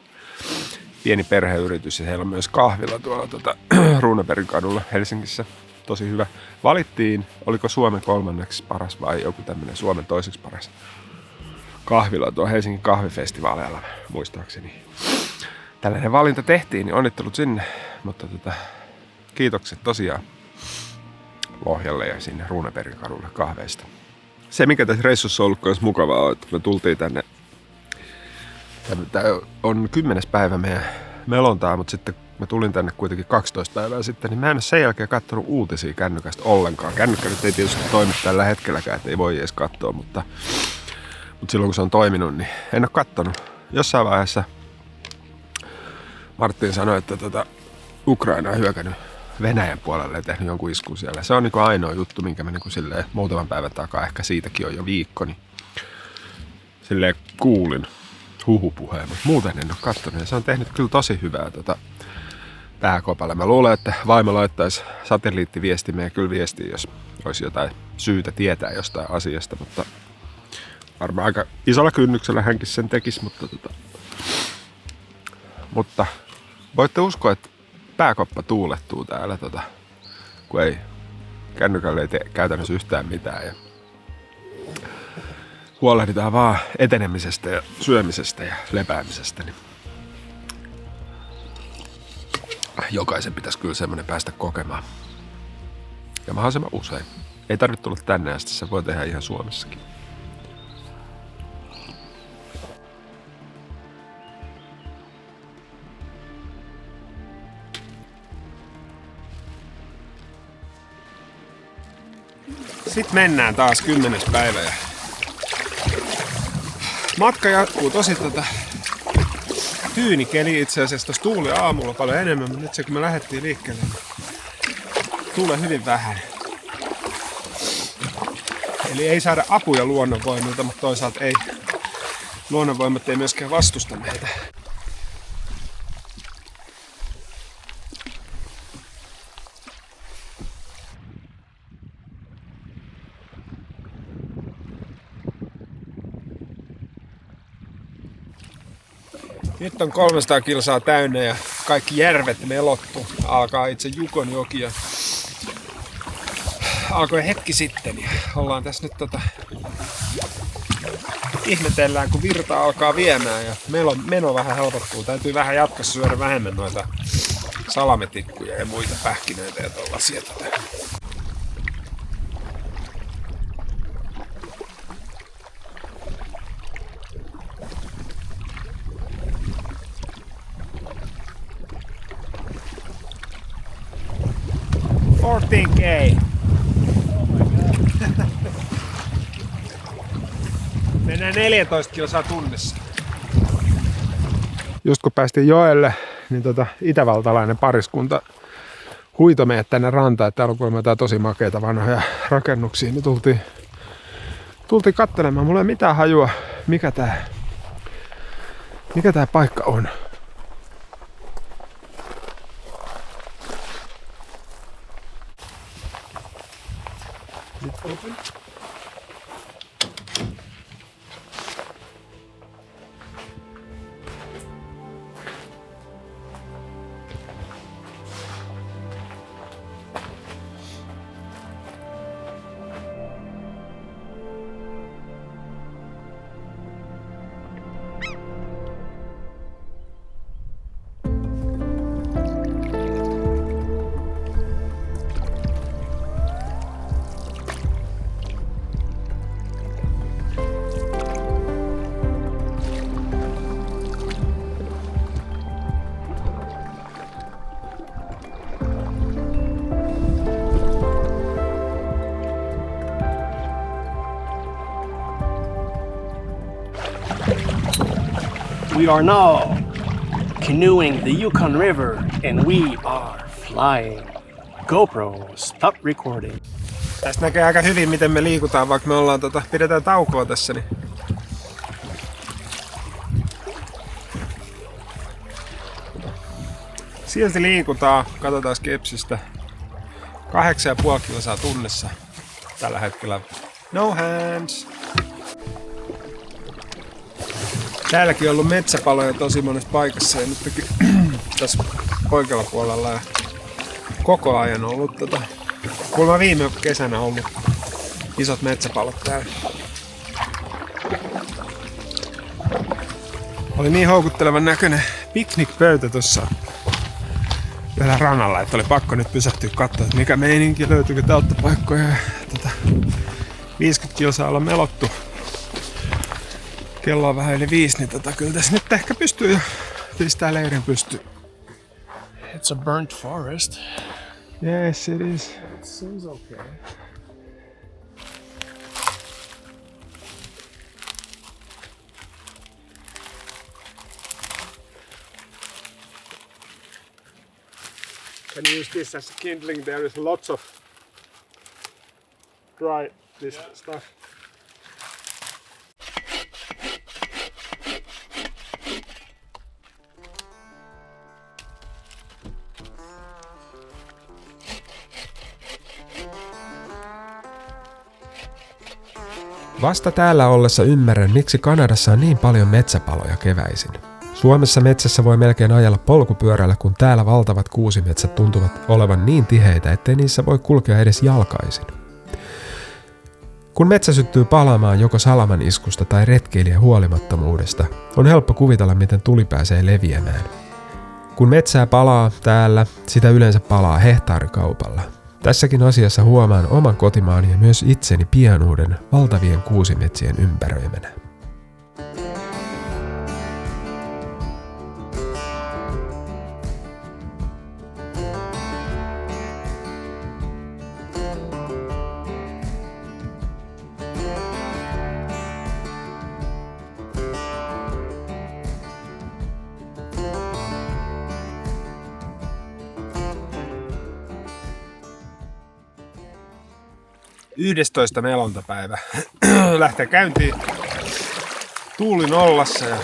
Pieni perheyritys ja heillä on myös kahvila tuolla Runebergin kadulla Helsingissä. Tosi hyvä. Valittiin, oliko Suomen 3. paras vai joku tämmönen Suomen 2. paras kahvila tuo Helsingin kahvifestivaaleilla muistaakseni. tällainen valinta tehtiin, niin onnittelut sinne. Mutta kiitokset tosiaan Lohjalle ja sinne Runebergin kadulle kahveista. Se, mikä tässä reissussa on ollut myös mukavaa, on, että me tultiin tänne. Tämä on 10. päivä meidän melontaa, mutta sitten mä tulin tänne kuitenkin 12 päivää sitten, niin mä en ole sen jälkeen katsonut uutisia kännykästä ollenkaan. Kännykkä nyt ei tietysti toimi tällä hetkelläkään, että ei voi edes katsoa, mutta silloin kun se on toiminut, niin en ole katsonut. Jossain vaiheessa Martin sanoi, että Ukraina on hyökännyt Venäjän puolelle ja tehnyt jonkun iskun siellä. Se on niin kuin ainoa juttu, minkä mä niin silleen muutaman päivän takaa, ehkä siitäkin on jo viikko, niin silleen kuulin huhupuheen, mutta muuten en ole katsonut. Ja se on tehnyt kyllä tosi hyvää pääkopalle. Mä luulen, että vaimo laittaisi satelliittiviestimeen kyllä viestiin, jos olisi jotain syytä tietää jostain asiasta, mutta varmaan aika isolla kynnyksellä hänkin sen tekisi, mutta voitte uskoa, että pääkoppa tuulettuu täällä, kun ei kännykälle ei tee käytännössä yhtään mitään. Ja huolehditaan vaan etenemisestä ja syömisestä ja lepäämisestä. Niin jokaisen pitäisi kyllä semmoinen päästä kokemaan. Ja mahdollisimman usein. Ei tarvitse tulla tänne asti, se voi tehdä ihan Suomessakin. Sitten mennään taas 10. päivä ja matka jatkuu tosi tyyni keli itse asiassa. Tuossa tuuli aamulla paljon enemmän, mutta nyt se kun me lähdettiin liikkeelle, niin tuulee hyvin vähän. Eli ei saada apuja luonnonvoimilta, mutta toisaalta ei. Luonnonvoimat ei myöskään vastusta meitä. Nyt on 300 kilsaa täynnä ja kaikki järvet melottu. Alkaa itse Jukonjoki ja alkoi hetki sitten. Ja ollaan tässä nyt ihmetellään, kun virta alkaa viemään ja meno vähän helpottuu. Täytyy vähän jatkossa syödä vähemmän noita salametikkuja ja muita pähkinöitä ja tollasia. Mennään 14 kilsaa tunnissa. Just kun päästiin joelle, niin itävaltalainen pariskunta huito meidät tänne rantaan, että täällä on kuulemma jotain tosi makeita vanhoja rakennuksia, niin tultiin katselemaan. Mulla ei mitään hajua, mikä tää paikka on. Open. We are now canoeing the Yukon River and we are flying. GoPro, stop recording. Tästä näkee aika hyvin, miten me liikutaan, vaikka me ollaan pidetään taukoa tässä. Niin silti liikutaan, katsotaan skepsistä. 8,5 kilsaa tunnissa tällä hetkellä. No hands! Täälläkin on ollut metsäpaloja tosi monessa paikassa ja nyt tässä oikealla puolella ja koko ajan on ollut kuulemma viime kesänä ollut isot metsäpalot täällä. Oli niin houkuttelevan näköinen piknikpöytä tuossa vielä rannalla, että oli pakko nyt pysähtyä katsoa, että mikä meininki, löytyykö telttapaikkoja. 50 kilsaa ollaan melottu. Kello on vähän yli 5, niin kyllä tässä nyt ehkä pystyy jo pistää leirin pystyyn. It's a burnt forest. Yes, it is. It seems okay. Can use this as kindling. There is lots of dry stuff. Vasta täällä ollessa ymmärrän, miksi Kanadassa on niin paljon metsäpaloja keväisin. Suomessa metsässä voi melkein ajella polkupyörällä, kun täällä valtavat kuusimetsät tuntuvat olevan niin tiheitä, ettei niissä voi kulkea edes jalkaisin. Kun metsä syttyy palaamaan joko salaman iskusta tai retkeilijän huolimattomuudesta, on helppo kuvitella, miten tuli pääsee leviämään. Kun metsää palaa täällä, sitä yleensä palaa hehtaarikaupalla. Tässäkin asiassa huomaan oman kotimaani ja myös itseni pienuuden valtavien kuusimetsien ympäröimänä. Yhdestoista melontapäivä. Lähtee käyntiin tuuli nollassa ja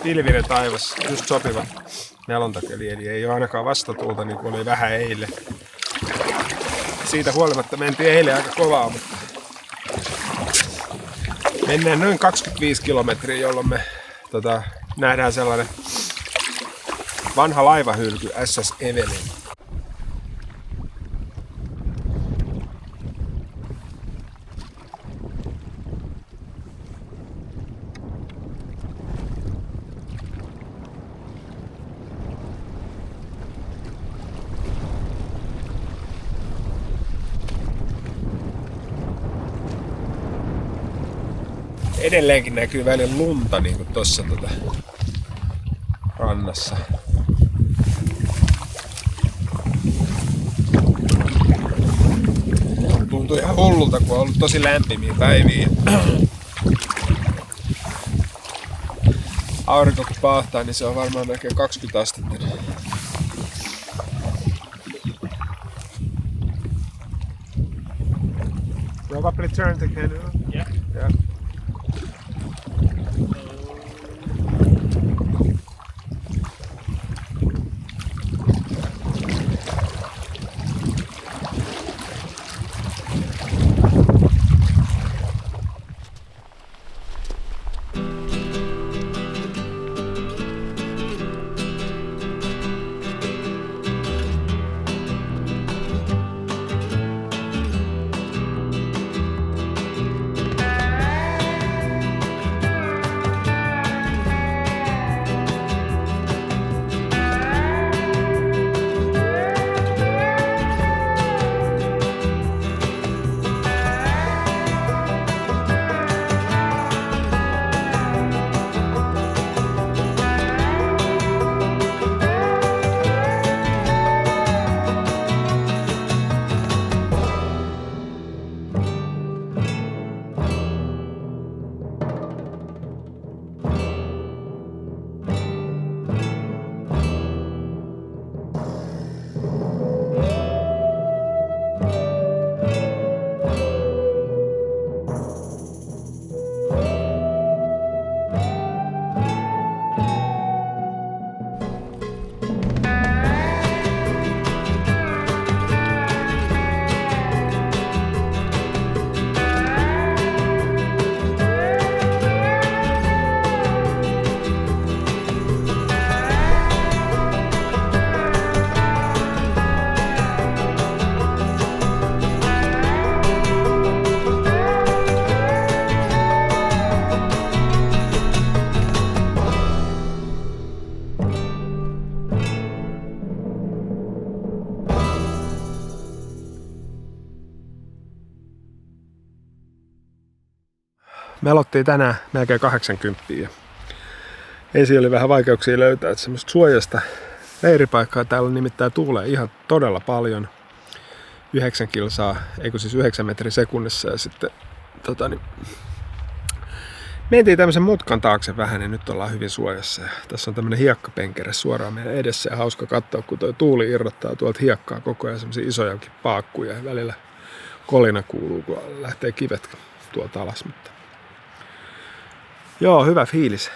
pilvinen taivas, just sopiva melontakeli, eli ei ole ainakaan vastatuulta niin kuin oli vähän eilen. Siitä huolimatta mentiin eilen aika kovaa, mutta mennään noin 25 kilometriä, jolloin me nähdään sellainen vanha laivahylky SS Evelyn. Edelleenkin näkyy välillä lunta niin kuin tossa rannassa. Tuntuu ihan hullulta, kun on ollut tosi lämpimiä päiviä. Aurinko kun paahtaa, niin se on varmaan melkein 20 astetta. Probably turn the canoe. Yeah. Yeah. melottiin tänään melkein 80. Ja ensin oli vähän vaikeuksia löytää semmoista suojasta leiripaikkaa. Täällä nimittäin tuulee ihan todella paljon. 9 kilsaa, eikö siis 9 metriä sekunnissa. Ja sitten mentiin tämmöisen mutkan taakse vähän, niin nyt ollaan hyvin suojassa. Ja tässä on tämmöinen hiekkapenkere suoraan meidän edessä ja hauska katsoa, kun tuo tuuli irrottaa tuolta hiekkaa koko ajan semmoisia isojakin paakkuja. Ja välillä kolina kuuluu, kun lähtee kivet tuolta alas. Mutta joo, hyvä fiilis.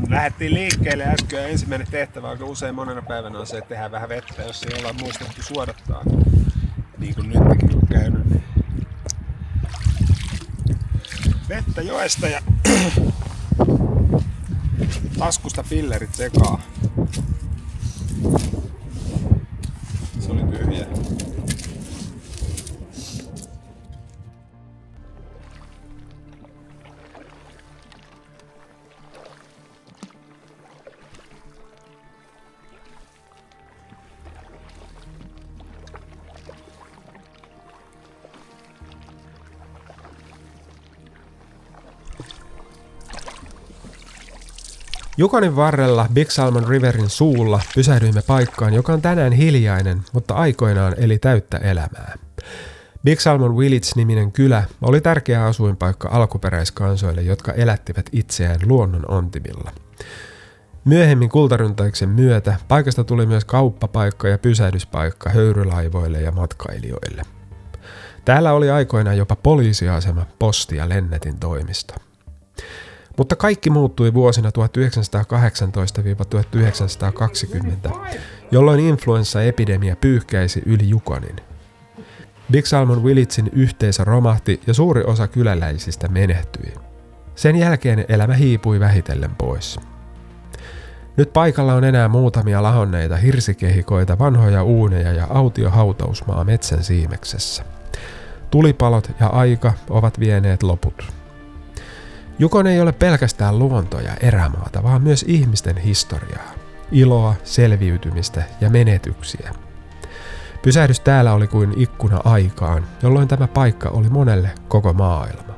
Lähdettiin liikkeelle äsken ja ensimmäinen tehtävä, aika usein monena päivänä on se, että tehdään vähän vettä, jos ei olla muistettu suodattaa. Niin kuin nytkin on käynyt. Vettä joesta ja taskusta pillerit sekaan. Se oli tyhjä. Jukonin varrella Big Salmon Riverin suulla pysähdyimme paikkaan, joka on tänään hiljainen, mutta aikoinaan eli täyttä elämää. Big Salmon Village-niminen kylä oli tärkeä asuinpaikka alkuperäiskansoille, jotka elättivät itseään luonnon ontimilla. Myöhemmin kultaryntäyksen myötä paikasta tuli myös kauppapaikka ja pysähdyspaikka höyrylaivoille ja matkailijoille. Täällä oli aikoinaan jopa poliisiasema, posti ja lennetin toimisto. Mutta kaikki muuttui vuosina 1918–1920, jolloin influenssaepidemia pyyhkäisi yli Jukonin. Big Salmon Villagein yhteisö romahti ja suuri osa kyläläisistä menehtyi. Sen jälkeen elämä hiipui vähitellen pois. Nyt paikalla on enää muutamia lahonneita hirsikehikoita, vanhoja uuneja ja autiohautausmaa metsän siimeksessä. Tulipalot ja aika ovat vieneet loput. Jukon ei ole pelkästään luonto ja erämaata, vaan myös ihmisten historiaa, iloa, selviytymistä ja menetyksiä. Pysähdys täällä oli kuin ikkuna aikaan, jolloin tämä paikka oli monelle koko maailma.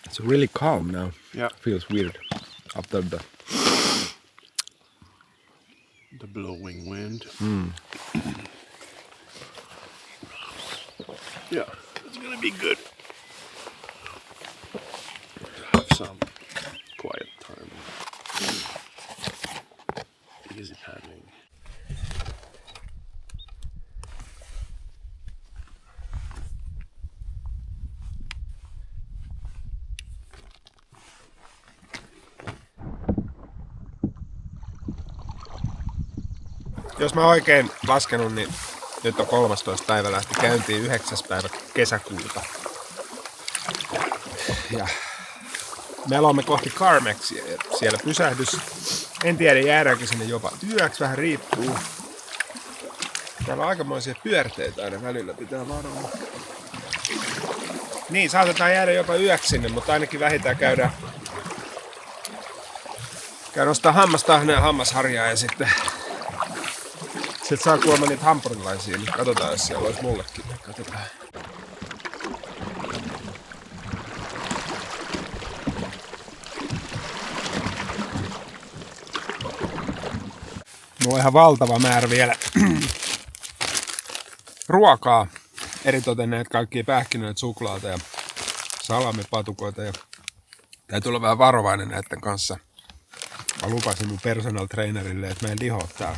It's really calm now. Yeah. Feels weird after the blowing wind. Yeah, it's gonna be good. Have some quiet time. Easy paddling. Jos mä oikein laskenut, niin nyt on 13. päivä lähti käyntiin 9. päivä kesäkuuta. Ja me olemme kohti Carmexia ja siellä pysähdys. En tiedä jäädäänkö sinne jopa yöksi, vähän riippuu. Täällä on aikamoisia pyörteitä aina välillä, pitää varoa. Niin, saatetaan jäädä jopa yöksi sinne, mutta ainakin vähintään Käyn ostaa hammastahna ja hammasharjaa ja sitten saa kuulemma niitä hampurilaisia. Niin katsotaan, jos siellä olisi mullekin. Katsotaan. Mulla on ihan valtava määrä vielä ruokaa. Eritoten näitä kaikkia pähkinöitä, suklaata ja salamipatukoita. Ja täytyy olla vähän varovainen näiden kanssa. Mä lupasin mun personal trainerille, että mä en lihoa täällä.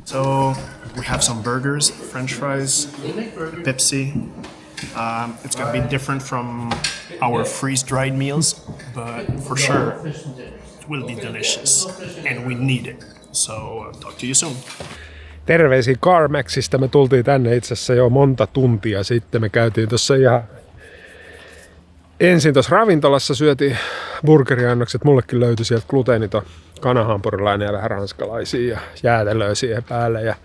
So we have some burgers, French fries, Pepsi. It's gonna be different from our freeze-dried meals, but for sure it will be delicious and we need it. So talk to you soon. Terveisiä CarMaxista. Me tultiin tänne itse asiassa jo monta tuntia sitten. Me käytiin tuossa ihan ensin tuossa ravintolassa, syötiin burgeriannokset. Mullekin löytyi sieltä gluteeniton kanahampurilainen ja vähän ranskalaisia ja jäätelöä siihen päälle. Ja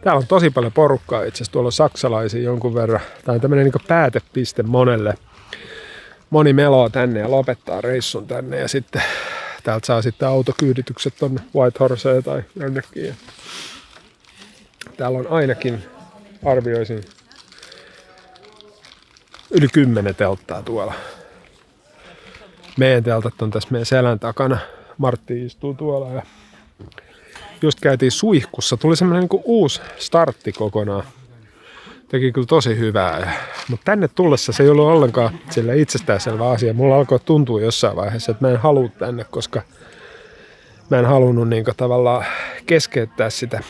täällä on tosi paljon porukkaa itse asiassa. Tuolla on saksalaisia jonkun verran. Tää on tämmönen niin päätepiste monelle. Moni meloo tänne ja lopettaa reissun tänne. Ja sitten täältä saa sitten autokyyditykset tonne Whitehorseen tai jonnekin. Täällä on ainakin, arvioisin, yli 10 telttaa tuolla. Meidän teltat on tässä meidän selän takana. Martti istuu tuolla ja just käytiin suihkussa. Tuli semmoinen niin kuin uusi startti kokonaan. Teki kyllä tosi hyvää. Mutta tänne tullessa se ei ollut ollenkaan sille itsestäänselvä asia. Mulla alkoi tuntua jossain vaiheessa, että mä en halua tänne, koska mä en halunnut niin kuin tavallaan keskeyttää sitä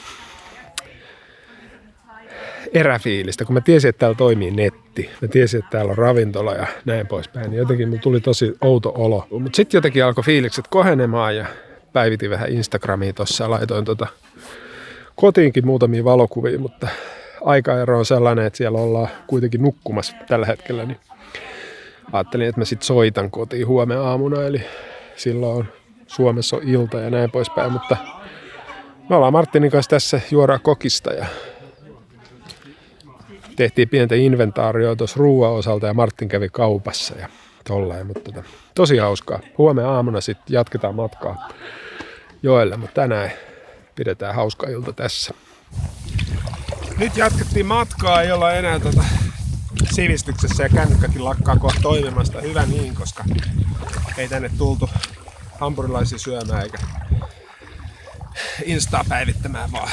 eräfiilistä, kun mä tiesin, että täällä toimii netti. Mä tiesin, että täällä on ravintola ja näin poispäin. Niin jotenkin mulla tuli tosi outo olo. Mutta sitten jotenkin alkoi fiilikset kohenemaan ja päivitin vähän Instagramia tossa ja laitoin kotiinkin muutamia valokuvia, mutta aikaero on sellainen, että siellä ollaan kuitenkin nukkumassa tällä hetkellä. Niin ajattelin, että mä sit soitan kotiin huomenna aamuna, eli silloin Suomessa on ilta ja näin poispäin. Mutta me ollaan Martinin kanssa tässä, juodaan kokista ja tehtiin pientä inventaarioa tuossa ruoan osalta ja Martin kävi kaupassa ja tolleen, mutta tosi hauskaa. Huomenna aamuna sitten jatketaan matkaa joelle, mutta tänään pidetään hauska ilta tässä. Nyt jatkettiin matkaa, ei olla enää sivistyksessä ja kännykkäkin lakkaa kohta toimimasta. Hyvä niin, koska ei tänne tultu hampurilaisia syömään eikä Instaa päivittämään vaan.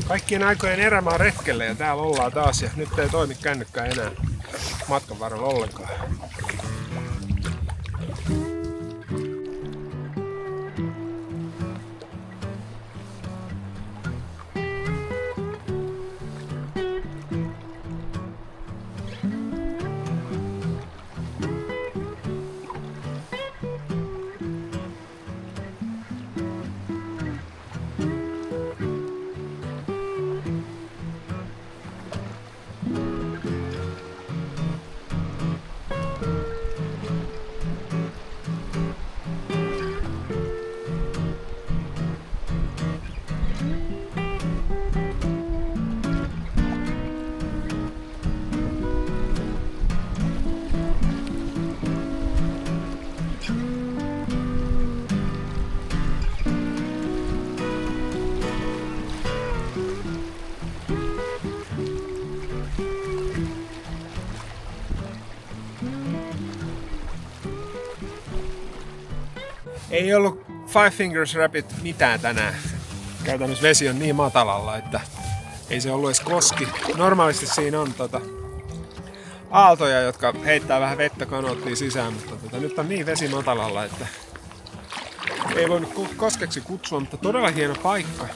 Kaikkien aikojen erämaa retkelle ja täällä ollaan taas ja nyt ei toimi kännykkä enää matkan varrella ollenkaan. Ei ollut Five Fingers Rapid mitään tänään. Käytännössä vesi on niin matalalla, että ei se ollut edes koski. Normaalisti siinä on aaltoja, jotka heittää vähän vettä kanoottiin sisään, mutta nyt on niin vesi matalalla, että ei voi nyt koskeksi kutsua, mutta todella hieno paikka.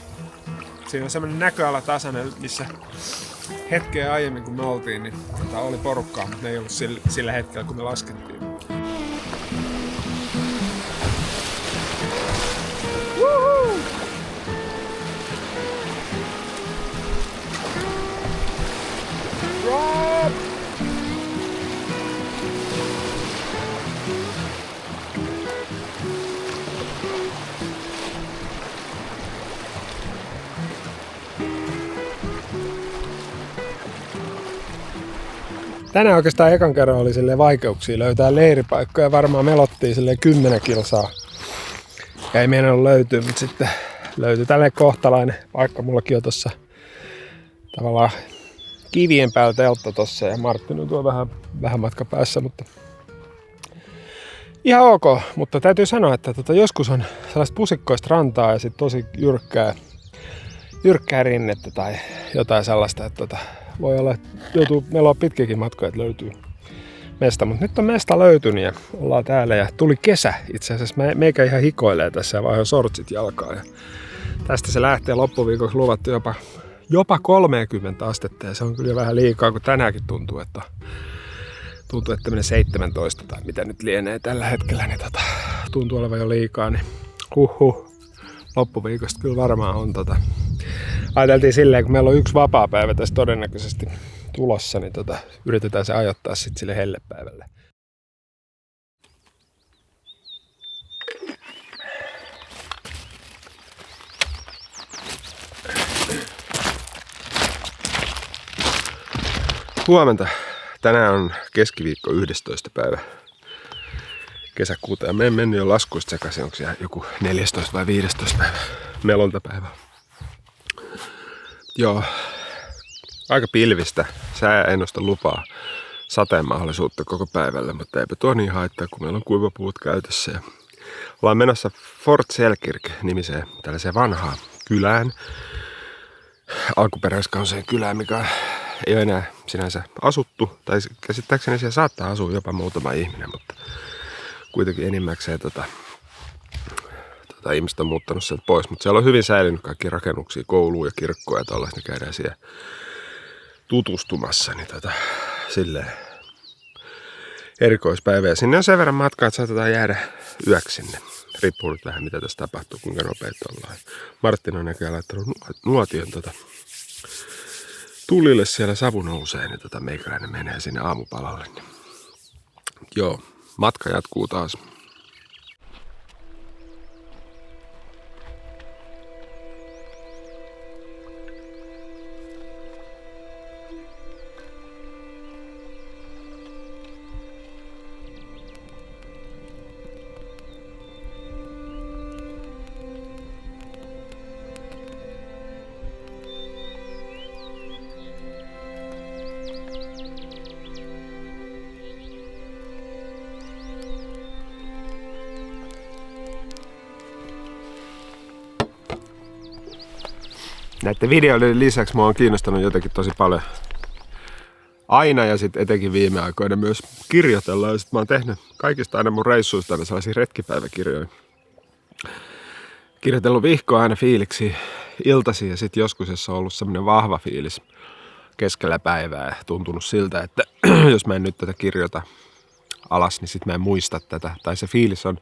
Siinä on semmoinen näköala tasainen, missä hetkeä aiemmin kun me oltiin, niin oli porukkaa, mutta ne ei ollut sillä hetkellä kun me laskettiin. Woohoo! Rob! Tänään oikeastaan ekan kerran oli vaikeuksia löytää leiripaikkoja. Varmaan melottiin 10 kilsaa. Ja ei meinannut löytyä, mutta sitten löytyi tällainen kohtalainen paikka. Mullakin on tossa tavallaan kivien päällä teltta tossa ja Martin on tuo vähän matka päässä, mutta ihan ok. Mutta täytyy sanoa, että joskus on sellaista pusikkoista rantaa ja sitten tosi jyrkkää rinnettä tai jotain sellaista, että voi olla, että meillä on pitkiäkin matkoja, että löytyy mesta, mutta nyt on mesta löytynyt ja ollaan täällä ja tuli kesä itse asiassa. Meikä ihan hikoilee tässä ja vaihoin sortsit jalkaan ja tästä se lähtee loppuviikoksi luvattu jopa 30 astetta ja se on kyllä jo vähän liikaa, kun tänäänkin tuntuu, että tämmöinen 17 tai mitä nyt lienee tällä hetkellä, niin tuntuu olevan jo liikaa, niin loppuviikosta kyllä varmaan on ajateltiin silleen, kun meillä on yksi vapaapäivä tässä todennäköisesti tulossa, niin yritetään se ajoittaa sitten sille hellepäivälle. Huomenta. Tänään on keskiviikko 11. päivä kesäkuuta ja me en mennyt jo laskuista sekaisin, onko siellä joku 14 vai 15 päivä melontapäivä. Joo, aika pilvistä. Sää ennusta lupaa sateen mahdollisuutta koko päivälle, mutta eipä tuo niin haittaa, kun meillä on kuivapuut käytössä. Ja ollaan menossa Fort Selkirk-nimiseen tällaiseen vanhaan kylään, alkuperäiskansien kylään, mikä ei ole enää sinänsä asuttu, tai käsittääkseni siellä saattaa asua jopa muutama ihminen, mutta kuitenkin enimmäkseen ihmiset on muuttanut sieltä pois, mutta siellä on hyvin säilynyt kaikki rakennuksia, kouluja ja kirkkoja ja tällaista, niin käydään siellä tutustumassa, niin silleen erikoispäivä. Ja sinne on sen verran matkaa, että saatetaan jäädä yöksi sinne. Riippuu nyt vähän, mitä tässä tapahtuu, kuinka nopeita ollaan. Martin on näköjään laittanut nuotion tulille, siellä savu nousee, niin meikäläinen menee sinne aamupalalle. Niin. Joo, matka jatkuu taas. Näiden videoiden lisäksi mua on kiinnostanut jotenkin tosi paljon aina ja sitten etenkin viime aikoina myös kirjoitella. Ja sit mä oon tehnyt kaikista aina mun reissuista aina sellaisia retkipäiväkirjoja. Kirjoitellut vihkoa aina fiiliksi iltasi ja sitten joskus, jos on ollut semmoinen vahva fiilis keskellä päivää ja tuntunut siltä, että jos mä en nyt tätä kirjoita alas, niin sit mä en muista tätä. Tai se fiilis on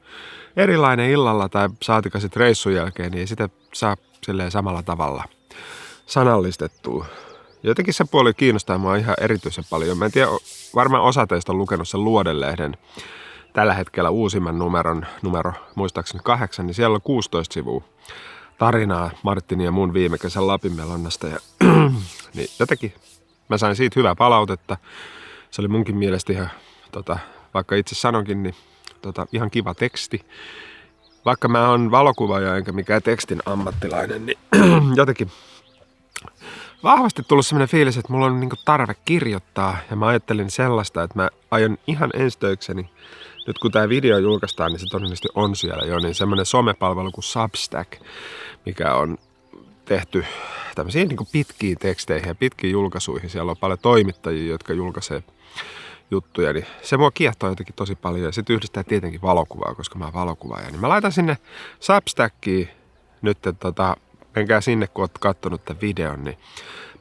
erilainen illalla tai saatika sit reissun jälkeen, niin ei sitä saa silleen samalla tavalla sanallistettua. Jotenkin se puoli kiinnostaa mua ihan erityisen paljon. Mä en tiedä, varmaan osa teistä on lukenut sen Luoden-lehden tällä hetkellä uusimman numero muistaakseni 8, niin siellä on 16 sivua tarinaa Martinin ja mun viime kesän Lapin melonnasta. Ja niin jotenkin mä sain siitä hyvää palautetta. Se oli munkin mielestä ihan, vaikka itse sanonkin, niin ihan kiva teksti. Vaikka mä oon valokuvaaja enkä mikään tekstin ammattilainen, niin jotenkin vahvasti tullut sellainen fiilis, että mulla on niinku tarve kirjoittaa. Ja mä ajattelin sellaista, että mä aion ihan ensi töikseni, nyt kun tää video julkaistaan, niin se todennäköisesti on siellä jo, niin semmoinen somepalvelu kuin Substack, mikä on tehty tämmöisiin niin kuin pitkiin teksteihin ja pitkiin julkaisuihin. Siellä on paljon toimittajia, jotka julkaisee juttuja, niin se mua kiehtoo jotenkin tosi paljon. Ja sitten yhdistää tietenkin valokuvaa, koska mä oon valokuvaaja. Niin mä laitan sinne Substackiin nyt, menkää sinne, kun oot kattonut tämän videon, niin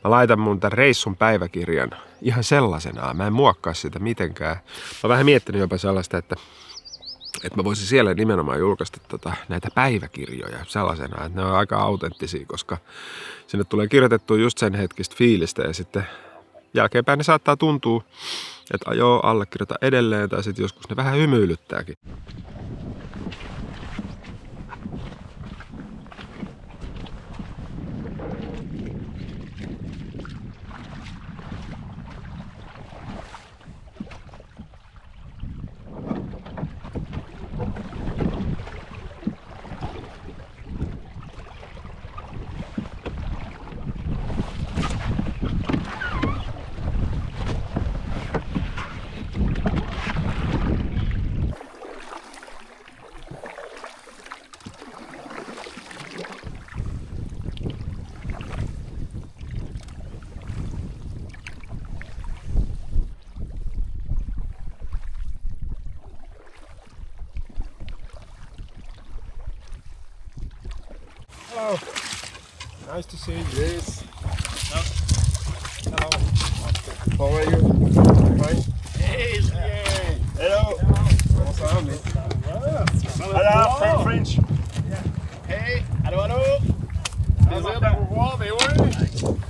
mä laitan mun tämän reissun päiväkirjan ihan sellaisenaan. Mä en muokkaa sitä mitenkään. Mä oon vähän miettinyt jopa sellaista, että mä voisin siellä nimenomaan julkaista näitä päiväkirjoja sellaisena, että ne on aika autenttisia, koska sinne tulee kirjoitettua just sen hetkistä fiilistä ja sitten jälkeenpäin ne saattaa tuntua, että joo, allekirjoita edelleen tai sitten joskus ne vähän hymyilyttääkin. Hello. Nice to see you. Yes. Hello. How are you? Fine. Hey, Julien. Hello. Comment ça va, mec? Hello, French. Hey, allô. Plaisir de vous voir, mais oui.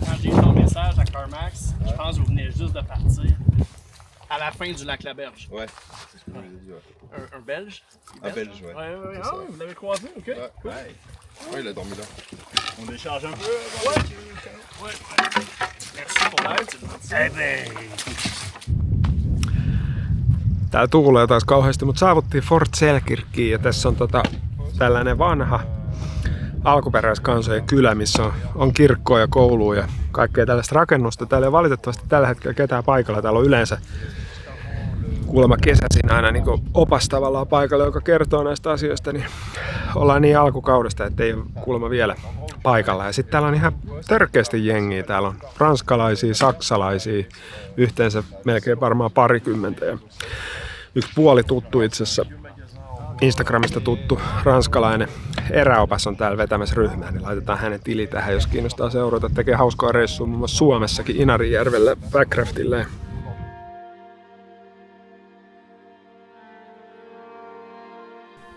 Quand j'ai eu ton message à CarMax, je pense que vous venez juste de partir. À la fin du lac La Berge. Ouais, c'est ce que je voulais dire. Un Belge? Un Belge, ouais. Ouais. Ah, vous l'avez croisé, ok. Ouais. Cool. Ouais, il a dormi là. On échange un peu. Ouais. Merci pour l'aide, c'est gentil. Eh ben. Täällä tuulee taas kauheasti, mutta saavuttiin Fort Selkirkiin ja tässä on tällainen vanha alkuperäiskansojen kylä, missä on kirkkoa ja koulua ja kaikkea tällaista rakennusta. Täällä ei valitettavasti tällä hetkellä ketään paikalla. Täällä on yleensä kuulemma kesäisin aina niin opas tavallaan paikalla, joka kertoo näistä asioista, niin ollaan niin alkukaudesta, että ei ole kuulemma vielä paikalla. Ja sitten täällä on ihan törkeästi jengiä. Täällä on ranskalaisia, saksalaisia, yhteensä melkein varmaan 20. Ja yksi puoli tuttu itse asiassa, Instagramista tuttu ranskalainen eräopas on täällä vetämässä ryhmää, niin laitetaan hänen tili tähän, jos kiinnostaa seurata. Tekee hauskaa reissua muun muassa Suomessakin Inarijärvellä backcraftilleen.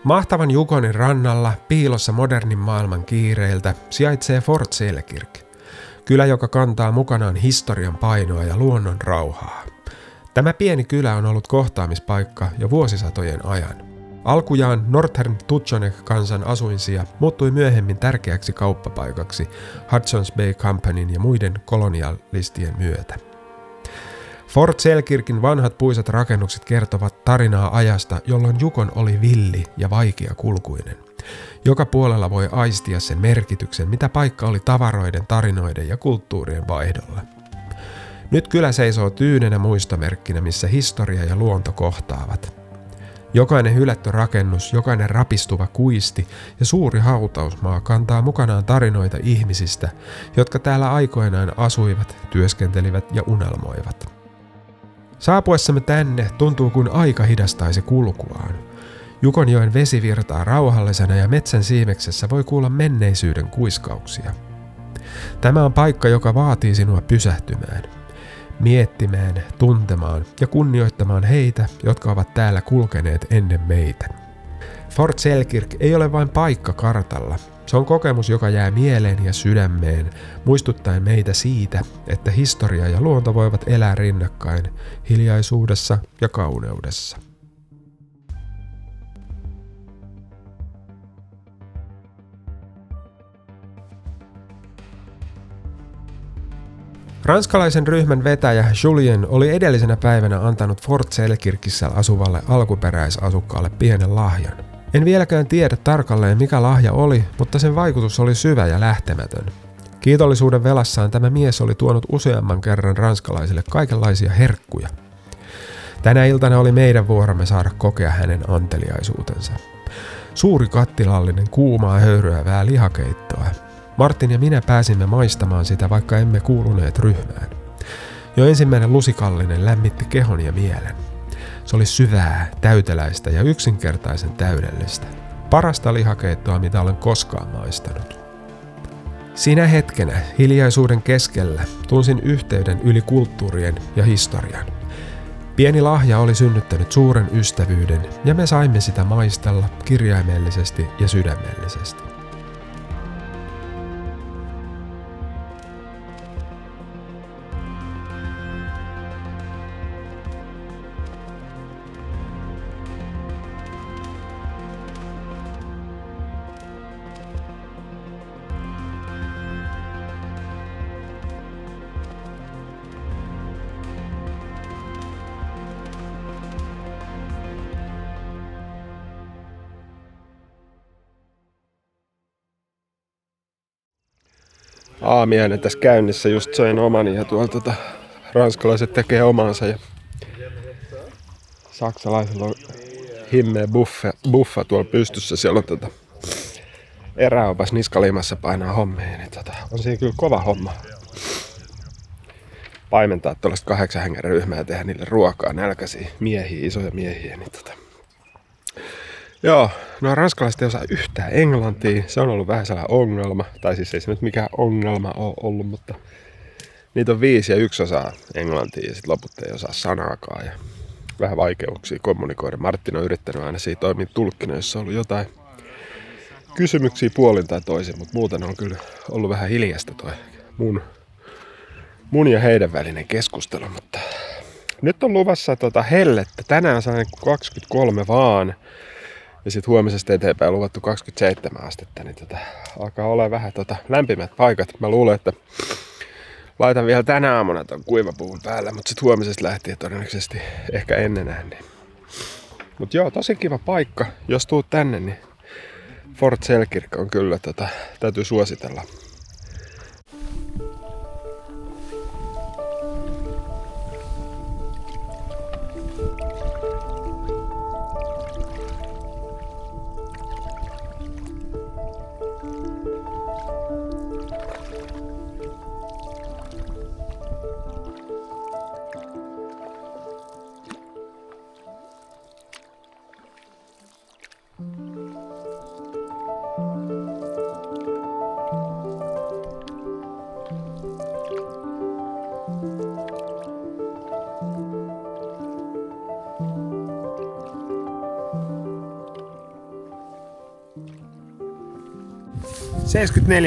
Mahtavan Yukonin rannalla, piilossa modernin maailman kiireiltä, sijaitsee Fort Selkirk, kylä, joka kantaa mukanaan historian painoa ja luonnon rauhaa. Tämä pieni kylä on ollut kohtaamispaikka jo vuosisatojen ajan. Alkujaan Northern Tutchonek-kansan asuinsija muuttui myöhemmin tärkeäksi kauppapaikaksi Hudson's Bay Companyn ja muiden kolonialistien myötä. Fort Selkirkin vanhat puisat rakennukset kertovat tarinaa ajasta, jolloin Yukon oli villi ja vaikeakulkuinen. Joka puolella voi aistia sen merkityksen, mitä paikka oli tavaroiden, tarinoiden ja kulttuurien vaihdolla. Nyt kylä seisoo tyynenä muistomerkkinä, missä historia ja luonto kohtaavat. Jokainen hylätty rakennus, jokainen rapistuva kuisti ja suuri hautausmaa kantaa mukanaan tarinoita ihmisistä, jotka täällä aikoinaan asuivat, työskentelivät ja unelmoivat. Saapuessamme tänne tuntuu kuin aika hidastaisi kulkuaan. Yukonjoen vesi virtaa rauhallisena ja metsän siimeksessä voi kuulla menneisyyden kuiskauksia. Tämä on paikka, joka vaatii sinua pysähtymään, miettimään, tuntemaan ja kunnioittamaan heitä, jotka ovat täällä kulkeneet ennen meitä. Fort Selkirk ei ole vain paikka kartalla. Se on kokemus, joka jää mieleen ja sydämeen, muistuttaen meitä siitä, että historia ja luonto voivat elää rinnakkain hiljaisuudessa ja kauneudessa. Ranskalaisen ryhmän vetäjä Julien oli edellisenä päivänä antanut Fort Selkirkissä asuvalle alkuperäisasukkaalle pienen lahjan. En vieläkään tiedä tarkalleen mikä lahja oli, mutta sen vaikutus oli syvä ja lähtemätön. Kiitollisuuden velassaan tämä mies oli tuonut useamman kerran ranskalaisille kaikenlaisia herkkuja. Tänä iltana oli meidän vuoromme saada kokea hänen anteliaisuutensa. Suuri kattilallinen kuumaa höyryävää lihakeittoa. Martin ja minä pääsimme maistamaan sitä, vaikka emme kuuluneet ryhmään. Jo ensimmäinen lusikallinen lämmitti kehon ja mielen. Se oli syvää, täyteläistä ja yksinkertaisen täydellistä. Parasta lihakeittoa, mitä olen koskaan maistanut. Sinä hetkenä, hiljaisuuden keskellä, tunsin yhteyden yli kulttuurien ja historian. Pieni lahja oli synnyttänyt suuren ystävyyden ja me saimme sitä maistella kirjaimellisesti ja sydämellisesti. Aamiainen tässä käynnissä, just söin omani ja tuolta ranskalaiset tekee omansa ja saksalaisilla on himmeä buffa tuolla pystyssä. Siellä on eräopas niskalimassa painaa hommia, niin on siinä kyllä kova homma. Paimentaa tuollaista 8 hengen ryhmää ja tehdä niille ruokaa, nälkäisiä miehiä, isoja miehiä. Niin Joo, no ranskalaiset ei osaa yhtään englantia, se on ollut vähän sellainen ongelma, tai siis ei se nyt mikään ongelma ole ollut, mutta niitä on 5 ja 1 osaa englantia ja sitten loput ei osaa sanaakaan ja vähän vaikeuksia kommunikoida. Martin on yrittänyt aina siitä toimia tulkkina, jos on ollut jotain kysymyksiä puolin tai toisin, mutta muuten on kyllä ollut vähän hiljasta toi mun ja heidän välinen keskustelu, mutta nyt on luvassa hellettä. Tänään sain 23 vaan. Ja sitten huomisesta eteenpäin luvattu 27 astetta, niin alkaa olla vähän lämpimät paikat. Mä luulen, että laitan vielä tänä aamuna ton kuivapuvun päällä, mutta sitten huomisesta lähtien todennäköisesti ehkä ennenään. Niin. Mut joo, tosi kiva paikka. Jos tuut tänne, niin Fort Selkirk on kyllä, täytyy suositella.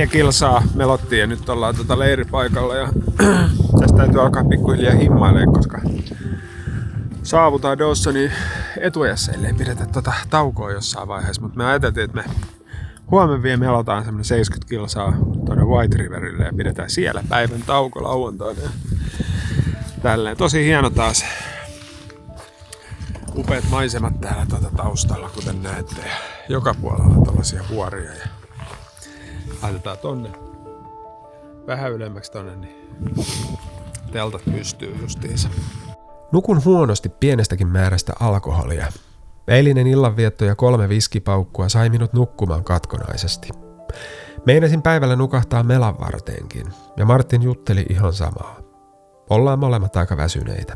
...74 kilsaa melottiin ja nyt ollaan leiripaikalla ja tästä täytyy alkaa pikkuhiljaa himmailemaan, koska saavutaan Dawsonin etuajassa, ellei pidetä taukoa jossain vaiheessa, mutta me ajateltiin, että me huomenna vielä melotaan semmonen 70 kilsaa tuonne White Riverille ja pidetään siellä päivän tauko lauantaina ja tälleen. Tosi hieno taas. Upeat maisemat täällä taustalla, kuten näette. Ja joka puolella on tällaisia vuoria ja laitetaan tonne vähän ylemmäksi tonne, niin teltat pystyy justiinsa. Nukun huonosti pienestäkin määrästä alkoholia. Eilinen illanvietto ja 3 viskipaukkua sai minut nukkumaan katkonaisesti. Meinasin päivällä nukahtaa melan varteenkin, ja Martin jutteli ihan samaa. Ollaan molemmat aika väsyneitä.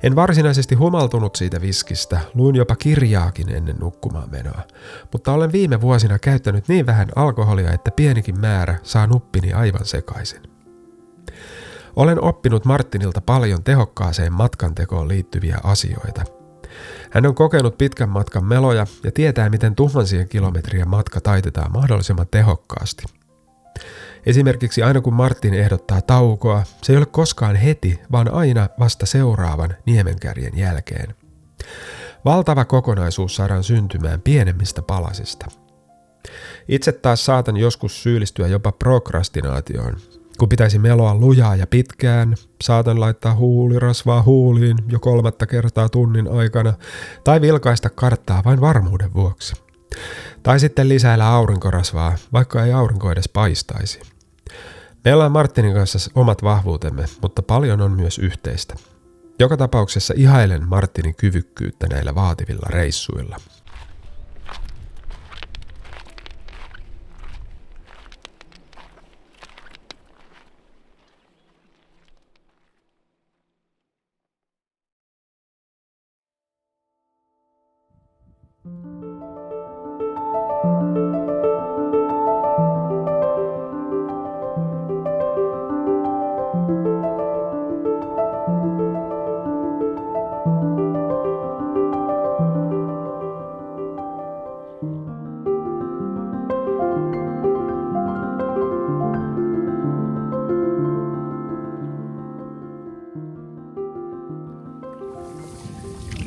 En varsinaisesti humaltunut siitä viskistä, luin jopa kirjaakin ennen nukkumaan menoa, mutta olen viime vuosina käyttänyt niin vähän alkoholia, että pienikin määrä saa nuppini aivan sekaisin. Olen oppinut Martinilta paljon tehokkaaseen matkantekoon liittyviä asioita. Hän on kokenut pitkän matkan meloja ja tietää, miten tuhansien kilometrien matka taitetaan mahdollisimman tehokkaasti. Esimerkiksi aina kun Martin ehdottaa taukoa, se ei ole koskaan heti, vaan aina vasta seuraavan niemenkärjen jälkeen. Valtava kokonaisuus saadaan syntymään pienemmistä palasista. Itse taas saatan joskus syyllistyä jopa prokrastinaatioon. Kun pitäisi meloa lujaa ja pitkään, saatan laittaa huulirasvaa huuliin jo 3. kertaa tunnin aikana tai vilkaista karttaa vain varmuuden vuoksi. Tai sitten lisäillä aurinkorasvaa, vaikka ei aurinko edes paistaisi. Meillä on Martinin kanssa omat vahvuutemme, mutta paljon on myös yhteistä. Joka tapauksessa ihailen Martinin kyvykkyyttä näillä vaativilla reissuilla.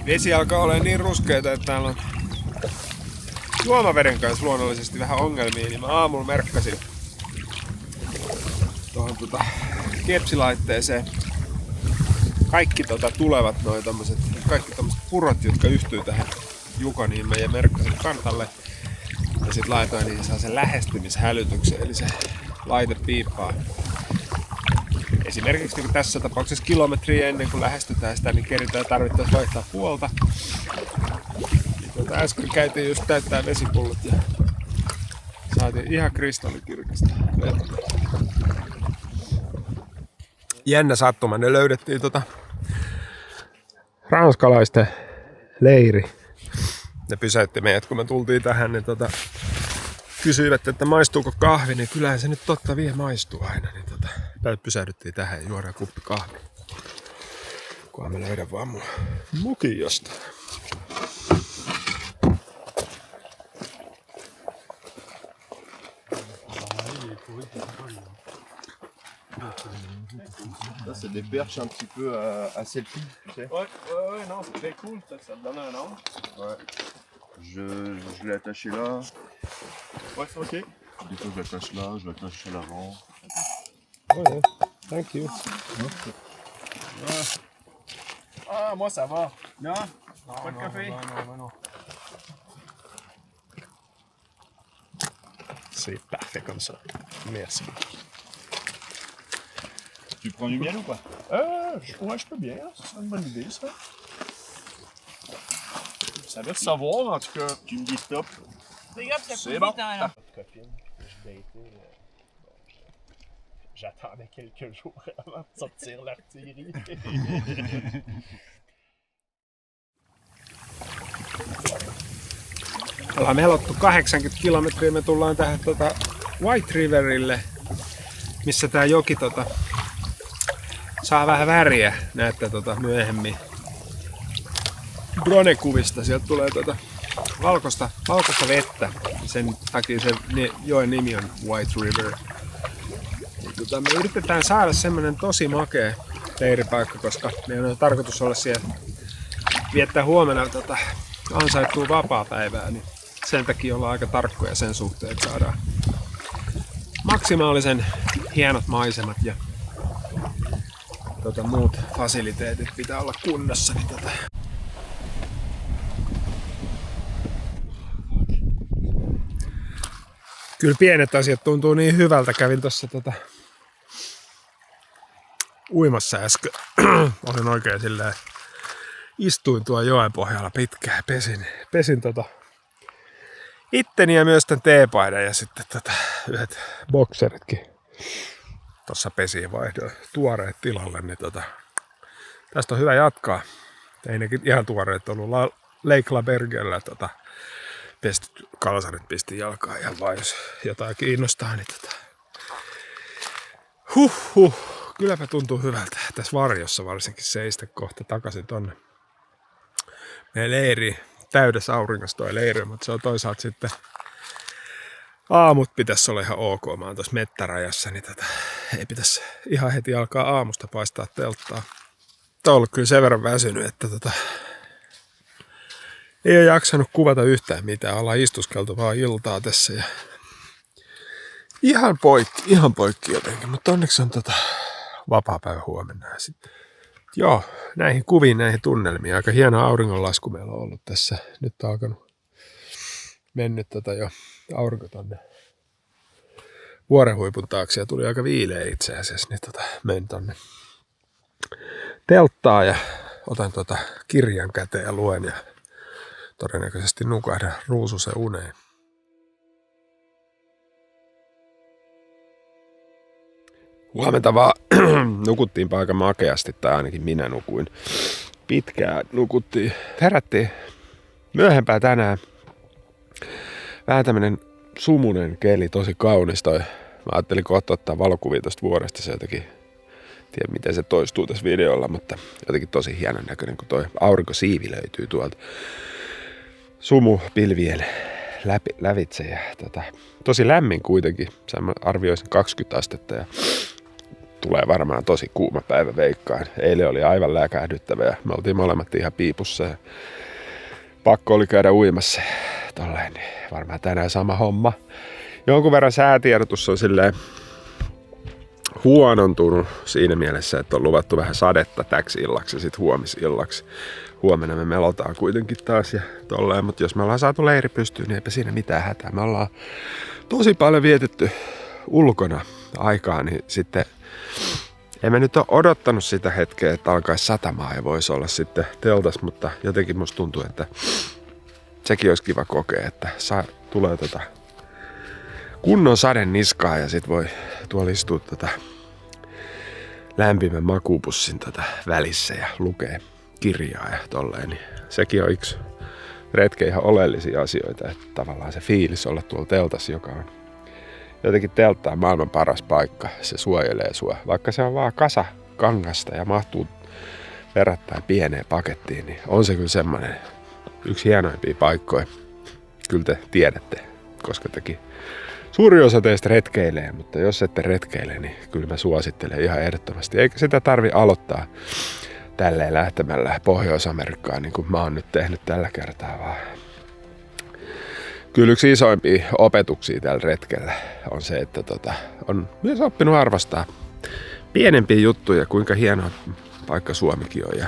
Vesi alkaa olla niin ruskeita, että täällä on juomaveden kanssa luonnollisesti vähän ongelmia, niin mä aamulla merkkasin tuohon kepsilaitteeseen kaikki tulevat kaikki tommoset purot, jotka yhtyy tähän Jukoniimeen ja merkkasin kartalle. Ja sit laitoin niihin sen lähestymishälytyksen, eli se laite piippaa. Esimerkiksi niin tässä tapauksessa kilometriä ennen kuin lähestytään sitä, niin keritään tarvittaessa vaihtaa puolta. Äsken käytiin just täyttää vesipullot ja saatiin ihan kristallikirkasta vettä. Jännä sattuma, ne löydettiin ranskalaisten leiri. Ne pysäytti meidät, kun me tultiin tähän, niin kysyivät, että maistuuko kahvi, niin kyllähän se nyt totta vie maistuu aina. Niin pysähdyttiin tähän ja juodaan kuppi kahvia. Kunhan me löydän vaan mun mukin jostain. Ça, c'est des perches un petit peu à selfie, tu sais. Ouais, non, c'est très cool, ça te donne un nom. Ouais. Je l'ai attaché là. Ouais, ok. Des fois, je l'attache là, je l'attache à l'avant. Ouais, thank you. Ah, moi ça va. Non, pas de café. Non. C'est parfait comme ça. Merci. Tu prends du miel ou pas? Ouais, je peux bien. C'est une bonne idée, ça. Ça doit te savoir, en tout cas. Tu me dis stop. C'est bon. Copine, je datais. J'attendais quelques jours avant de sortir l'artillerie. Ollaan melottu 80 kilometriä, me tullaan tähän White Riverille, missä tää joki saa vähän väriä, näette myöhemmin drone-kuvista. Sieltä tulee valkoista vettä, sen takia sen joen nimi on White River. Me yritetään saada semmonen tosi makea leiripaikka, koska meidän on tarkoitus olla siellä viettää huomenna ansaittua vapaapäivää, niin sen takia ollaan aika tarkkoja sen suhteen, että saadaan maksimaalisen hienot maisemat ja muut fasiliteetit pitää olla kunnossa. Niin Kyllä pienet asiat tuntuu niin hyvältä. Kävin tuossa uimassa äsken. Olin oikein silleen, istuin tuon joen pohjalla pitkään ja pesin itteni ja myös tän teepaidan ja sitten yhdet bokseritkin tossa pesiin vaihdoin tuoreet tilalle, niin tästä on hyvä jatkaa. Ei nekin ihan tuoreet ollut Lake Labergellä pestityt kalsarit pisti jalkaan ihan vaan, jos jotain kiinnostaa, niin kylläpä tuntuu hyvältä tässä varjossa varsinkin seistä kohta takaisin tonne meidän leiriin. Täydessä auringossa toi leiri, mutta se on toisaalta sitten aamut pitäisi olla ihan ok. Mä oon tuossa mettärajassa, niin ei pitäisi ihan heti alkaa aamusta paistaa telttaa. Tää on ollut kyllä sen verran väsynyt, että ei ole jaksanut kuvata yhtään mitään. Ollaan istuskeltu vaan iltaa tässä ja ihan poikki jotenkin, mutta onneksi on vapaapäivä huomenna ja sitten. Joo, näihin kuviin, näihin tunnelmiin. Aika hieno auringonlasku meillä on ollut tässä. Nyt on mennyt jo aurinko tonne vuorenhuipun taakse ja tuli aika viileä itse asiassa, niin menin tonne telttaan ja otan kirjan käteen ja luen ja todennäköisesti nukahdan ruususen uneen. Huomenta vaan nukuttiin aika makeasti, tai ainakin minä nukuin pitkään. Nukuttiin, herättiin myöhempää tänään. Vähän tämmönen sumunen keli, tosi kaunis toi. Mä ajattelin kohta ottaa valokuvia tosta vuoresta, se jotenkin, tiedä miten se toistuu tässä videolla, mutta jotenkin tosi hienon näköinen, kun toi aurinkosiivi löytyy tuolta sumupilvien lävitse. Ja tosi lämmin kuitenkin, mä arvioisin 20 astetta ja tulee varmaan tosi kuuma päivä veikkaan. Eilen oli aivan läkähdyttävä ja me oltiin molemmat ihan piipussa ja pakko oli käydä uimassa. Tolleen, niin varmaan tänään sama homma. Jonkun verran säätiedotus on silleen huonontunut siinä mielessä, että on luvattu vähän sadetta täksi illaksi ja sitten huomisillaksi. Huomenna me melotaan kuitenkin taas ja tolleen, mutta jos me ollaan saatu leiri pystyyn, niin eipä siinä mitään hätää. Me ollaan tosi paljon vietetty ulkona aikaa, niin sitten en mä nyt ole odottanut sitä hetkeä, että alkaisi satamaan ja voisi olla sitten teltas, mutta jotenkin musta tuntuu, että sekin olisi kiva kokea, että tulee kunnon saden niskaa ja sit voi tuolla istua lämpimän makuupussin välissä ja lukee kirjaa ja tolleen. Niin sekin on yksi retken ihan oleellisia asioita, että tavallaan se fiilis olla tuolla teltassa, joka on jotenkin teltta on maailman paras paikka. Se suojelee sua. Vaikka se on vaan kasa kangasta ja mahtuu verrattain pieneen pakettiin, niin on se kyllä semmoinen yksi hienoimpia paikkoja. Kyllä te tiedätte, koska suuri osa teistä retkeilee, mutta jos ette retkeile, niin kyllä mä suosittelen ihan ehdottomasti. Eikä sitä tarvi aloittaa tälleen lähtemällä Pohjois-Amerikkaan, niin kuin mä oon nyt tehnyt tällä kertaa, vaan kyllä yksi isoimpia opetuksia tällä retkellä on se, että on myös oppinut arvostaa pienempiä juttuja, kuinka hieno paikka Suomikin on. Ja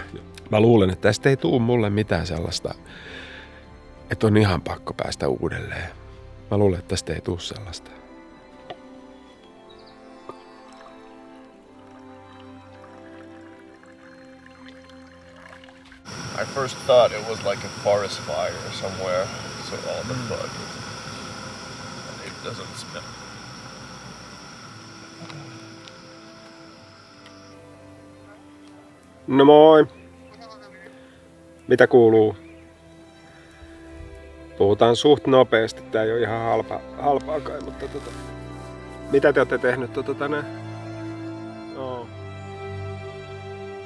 mä luulen, että tästä ei tule mulle mitään sellaista, että on ihan pakko päästä uudelleen. Mä luulen, että tästä ei tule sellaista. I first thought it was like a forest fire somewhere, so all the blood. It doesn't smell. No moi. Mitä kuuluu? Puhutaan suht nopeasti. Tää ei ole ihan halpaa kai, mutta mitä te olette tehnyt tänään? No.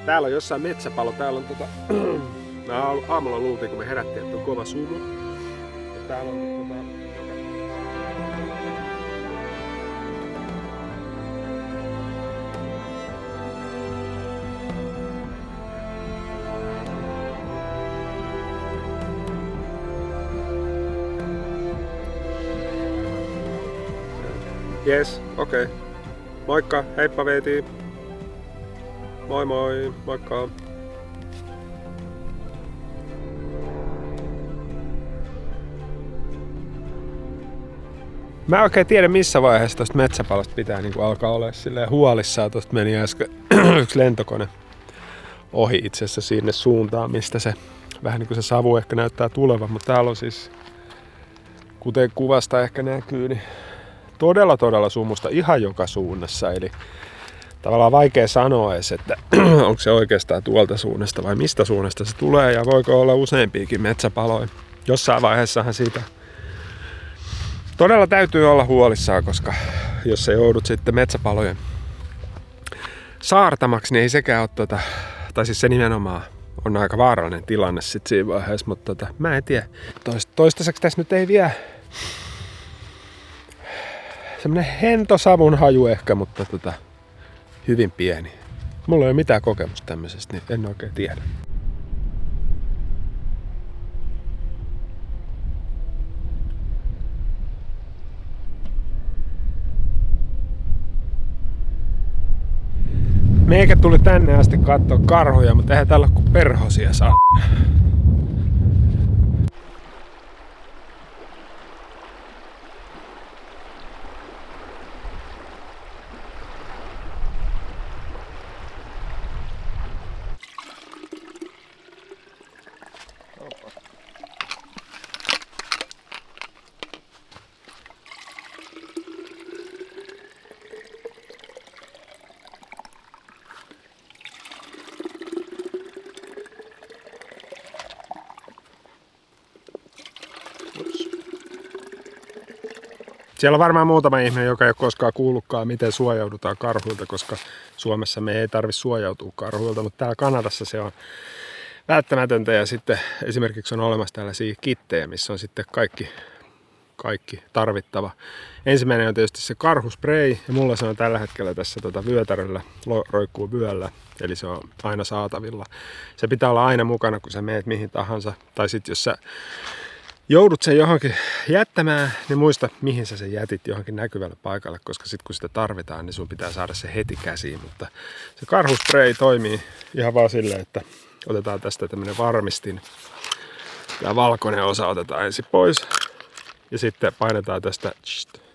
Täällä on jossain metsäpalo. Täällä on mä aamulla luultiin, kun me herättiin, että on kova sumu. Ja täällä on Jes, okei. Okay. Moikka, heippa Veeti. Moi moi, moikka. Mä en oikein tiedä missä vaiheessa tosta metsäpalosta pitää alkaa olla silleen huolissaan. Tosta meni äsken yksi lentokone ohi itse asiassa sinne suuntaan, mistä se vähän niin kuin se savu ehkä näyttää tulevan. Mutta täällä on siis, kuten kuvasta ehkä näkyy, niin todella sumusta ihan joka suunnassa. Eli tavallaan vaikea sanoa edes, että onko se oikeastaan tuolta suunnasta vai mistä suunnasta se tulee ja voiko olla useampiakin metsäpaloja. Jossain vaiheessahan siitä todella täytyy olla huolissaan, koska jos sä joudut sitten metsäpalojen saartamaksi, niin ei sekään ole tai siis se nimenomaan on aika vaarallinen tilanne sit siinä vaiheessa, mutta mä en tiedä. Toistaiseksi tässä nyt ei vielä semmonen hento savun haju ehkä, mutta hyvin pieni. Mulla ei ole mitään kokemusta tämmöisestä, niin en oikein tiedä. Meikä tuli tänne asti katsoa karhuja, mutta eihän täällä ole kuin perhosia saa. Siellä on varmaan muutama ihminen, joka ei ole koskaan kuullutkaan, miten suojaudutaan karhuilta, koska Suomessa me ei tarvitse suojautua karhuilta, mutta täällä Kanadassa se on välttämätöntä ja sitten esimerkiksi on olemassa tällaisia kittejä, missä on sitten kaikki tarvittava. Ensimmäinen on tietysti se karhuspray ja mulla se on tällä hetkellä tässä vyötäröllä, roikkuu vyöllä, eli se on aina saatavilla. Se pitää olla aina mukana, kun sä meet mihin tahansa, tai sitten jos sä joudut sen johonkin jättämään, niin muista mihin sä sen jätit johonkin näkyvälle paikalle, koska sitten kun sitä tarvitaan, niin sun pitää saada se heti käsiin. Mutta se karhuspray toimii ihan vaan silleen, että otetaan tästä tämmönen varmistin. Tämä valkoinen osa otetaan ensin pois ja sitten painetaan tästä.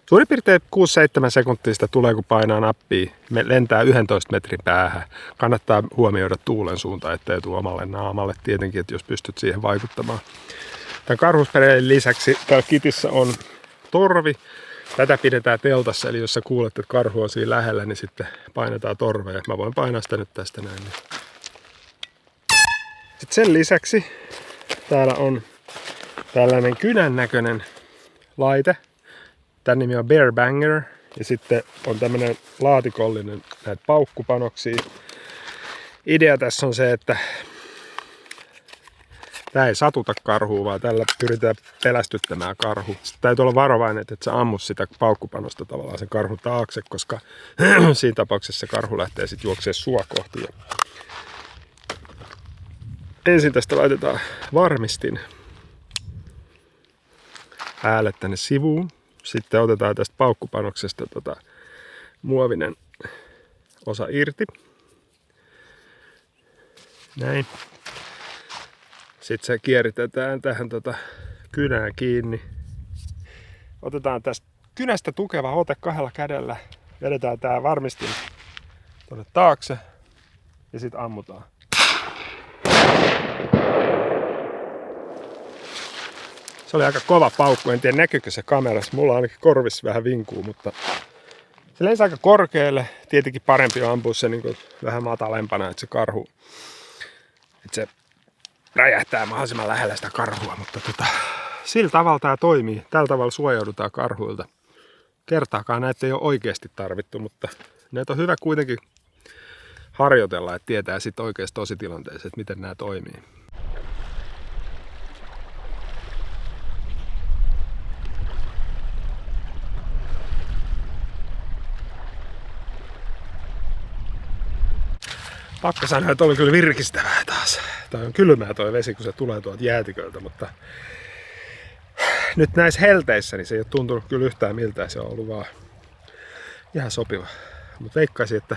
Suurin piirtein 6-7 sekuntia sitä tulee, kun painaa nappia. Me lentää 11 metrin päähän. Kannattaa huomioida tuulen suunta, ettei tule omalle naamalle tietenkin, että jos pystyt siihen vaikuttamaan. Tämän karhusprayn lisäksi täällä kitissä on torvi. Tätä pidetään teltassa, eli jos sä kuulet, että karhu on siinä lähellä, niin sitten painetaan torvea. Mä voin painaa sitä nyt tästä näin. Sitten sen lisäksi täällä on tällainen kynän näköinen laite. Tän nimi on Bear Banger. Ja sitten on tämmönen laatikollinen näitä paukkupanoksia. Idea tässä on se, että tää ei satuta karhua, vaan tällä pyritään pelästyttämään karhu. Sitten täytyy olla varovainen, että et sä ammu sitä paukkupanosta tavallaan sen karhun taakse, koska siinä tapauksessa se karhu lähtee sitten juoksemaan sua kohti. Ensin tästä laitetaan varmistin päälle tänne sivuun. Sitten otetaan tästä paukkupanoksesta muovinen osa irti. Näin. Sitten se kierritetään tähän kynään kiinni. Otetaan tästä kynästä tukeva ote 2 kädellä. Vedetään tää varmistin tuonne taakse ja sitten ammutaan. Se oli aika kova paukku, en tiedä näkyykö se kamerassa. Mulla ainakin korvissa vähän vinkuu, mutta se lensi aika korkealle. Tietenkin parempi on ampua se niin vähän matalempana, että se karhu, että se räjähtää mahdollisimman lähellä sitä karhua, mutta sillä tavalla tämä toimii. Tällä tavalla suojaudutaan karhuilta. Kertaakaan näitä ei ole oikeasti tarvittu, mutta näitä on hyvä kuitenkin harjoitella, että tietää sitten oikeasti tositilanteessa, että miten nämä toimii. Pakko sanoa, että oli kyllä virkistävää taas. Toi on kylmää toi vesi, kun se tulee tuolta jäätiköltä, mutta nyt näissä helteissä niin se ei ole tuntunut kyllä yhtään miltään. Se on ollut vaan ihan sopiva. Mutta veikkaisin, että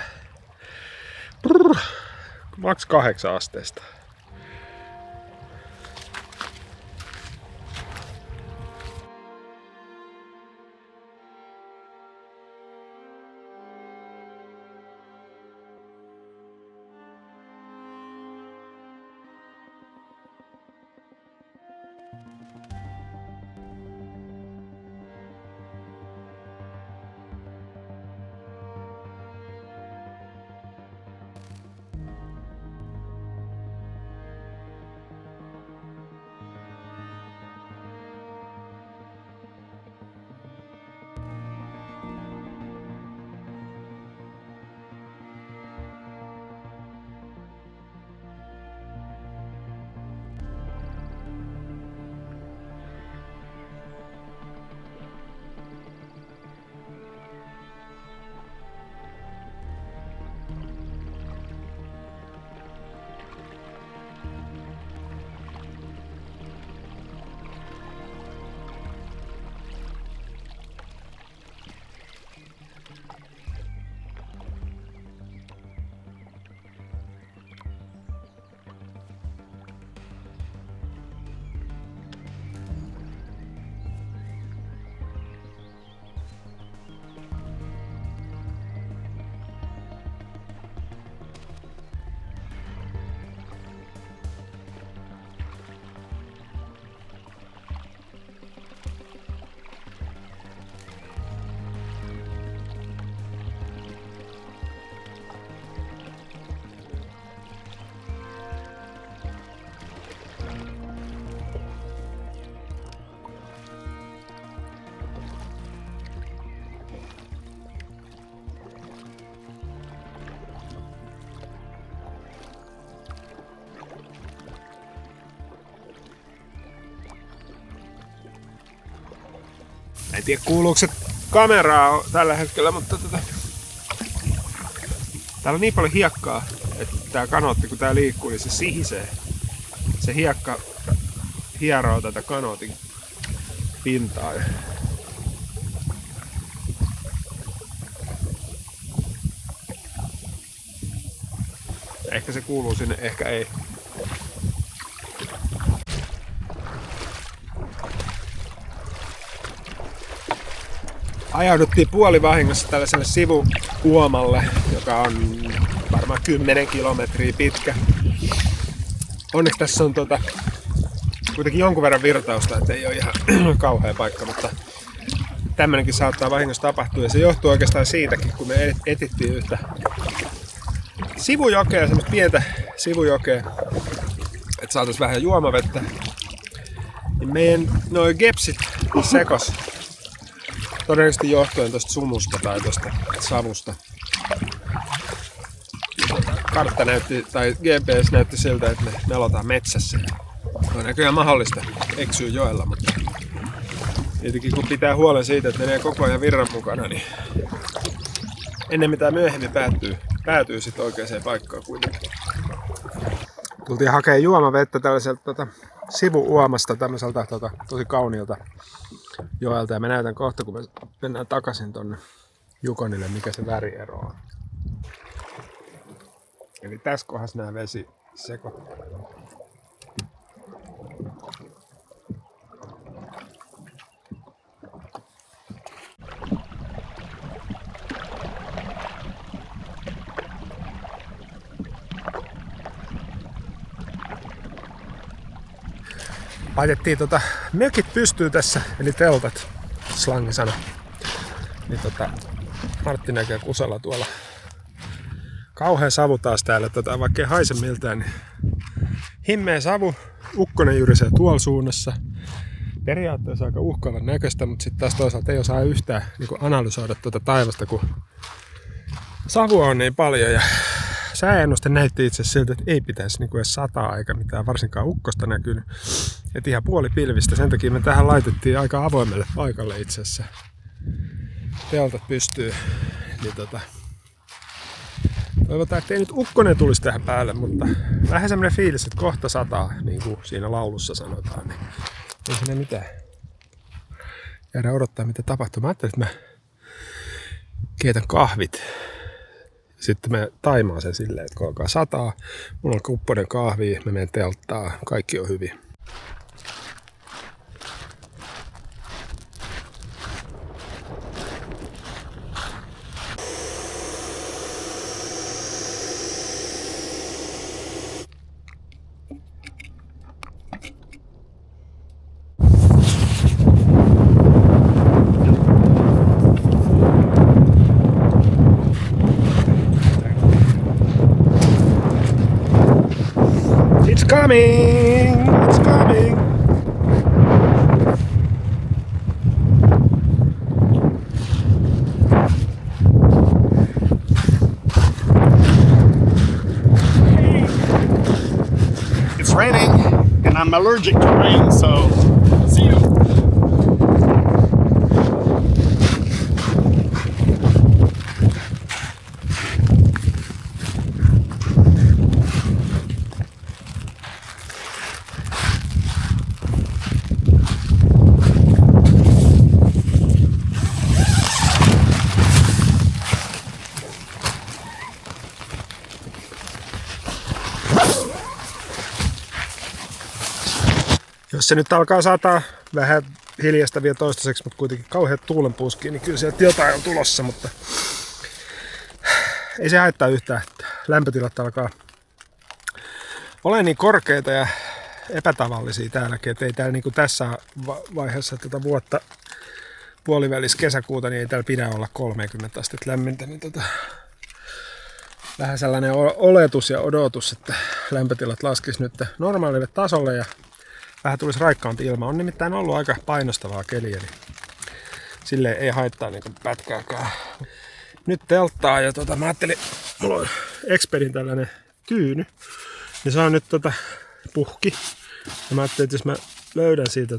maks 8 asteesta. en tiedä kuuluuko se kameraa tällä hetkellä, mutta täällä on niin paljon hiekkaa, että tää kanootti kun tää liikkuu, niin se sihisee. Se hiekka hieroo tätä kanootin pintaa. Ehkä se kuuluu sinne, ehkä ei. Ajauduttiin puolivahingossa tällaiselle sivuuomalle, joka on varmaan 10 kilometriä pitkä. Onneksi tässä on kuitenkin jonkun verran virtausta, että ei ole ihan kauhea paikka, mutta tämmönenkin saattaa vahingossa tapahtua. Ja se johtuu oikeastaan siitäkin, kun me etittiin yhtä sivujokea, semmoista pientä sivujokea, että saataisiin vähän juomavettä. Niin meidän noi gepsit sekos. Todennäköisesti johtuen tuosta sumusta tai tuosta savusta. Kartta näytti, tai GPS näytti siltä, että me melotaan metsässä. On näköjään mahdollista eksyä joella, mutta tietenkin kun pitää huolen siitä, että menee koko ajan virran mukana, niin ennen mitä myöhemmin päätyy sitten oikeaan paikkaan kuitenkin. Tultiin hakemaan juomavettä tällaiselta sivuuomasta, tämmöiseltä tosi kauniilta joelta, ja mä näytän kohta, kun me mennään takaisin tonne Yukonille, mikä se väriero on. Eli tässä kohdassa nämä vesisekot. Laitettiin mökit pystyy tässä, eli teltat, slangisana. Niin Martti näkee kusella tuolla. Kauhea savu taas täällä, vaikka ei haise miltään, niin himmeä savu. Ukkonen jyrisee tuolla suunnassa. Periaatteessa aika uhkaavan näköistä, mutta sitten taas toisaalta ei osaa yhtään niin analysoida taivasta, kun savua on niin paljon. Ja sääennuste näytti itse asiassa siltä, että ei pitäisi niin edes sataa eikä mitään varsinkaan ukkosta näkynyt. Et ihan puoli pilvistä. Sen takia me tähän laitettiin aika avoimelle paikalle itse asiassa. Teltat pystyy. Niin toivotaan, että ei nyt ukkonen tulisi tähän päälle, mutta vähän semmoinen fiilis, että kohta sataa, niin kuin siinä laulussa sanotaan. Niin ei siinä mitään. Jäädään odottaa, mitä tapahtuu. Mä ajattelin, että mä keitän kahvit. Sitten mä taimaan sen silleen, että kun alkaa sataa, mulla on kupponen kahvi, mä menen telttaan, kaikki on hyvin. It's coming! It's coming! It's raining and I'm allergic to rain, so see you. Jos se nyt alkaa sataa vähän hiljasta vielä toistaiseksi, mutta kuitenkin kauheat tuulenpuuskiin, niin kyllä sieltä jotain on tulossa, mutta ei se haittaa yhtään, että lämpötilat alkaa olemaan niin korkeita ja epätavallisia täälläkin, että ei täällä niin kuin tässä vaiheessa tätä vuotta puolivälissä kesäkuuta, niin ei täällä pidä olla 30 astetta lämmintä, niin vähän sellainen oletus ja odotus, että lämpötilat laskisi nyt normaalille tasolle ja vähän tulisi raikkaampi ilma. On nimittäin ollut aika painostavaa keliä, niin silleen ei haittaa niin pätkääkään. Nyt telttaa ja mä ajattelin, mulla on Expedin tällainen tyyny, niin se on nyt puhki. Ja mä ajattelin, että jos mä löydän siitä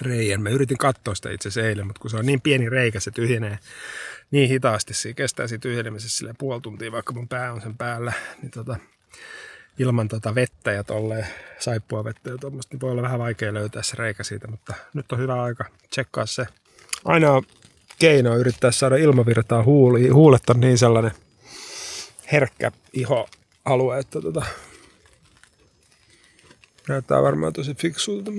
reijän. Mä yritin katsoa sitä itse asiassa eilen, mutta kun se on niin pieni reikä, se tyhjenee niin hitaasti. Siinä kestää siinä tyhjenemisessä silleen puoli tuntia, vaikka mun pää on sen päällä. Niin ilman vettä ja tolleen saippua vettä ja tuommoista, niin voi olla vähän vaikea löytää se reikä siitä, mutta nyt on hyvä aika tsekkaa se. Ainoa keino on yrittää saada ilmavirtaa huuliin. Huulet on niin sellainen herkkä ihoalue, että näyttää varmaan tosi fiksulta.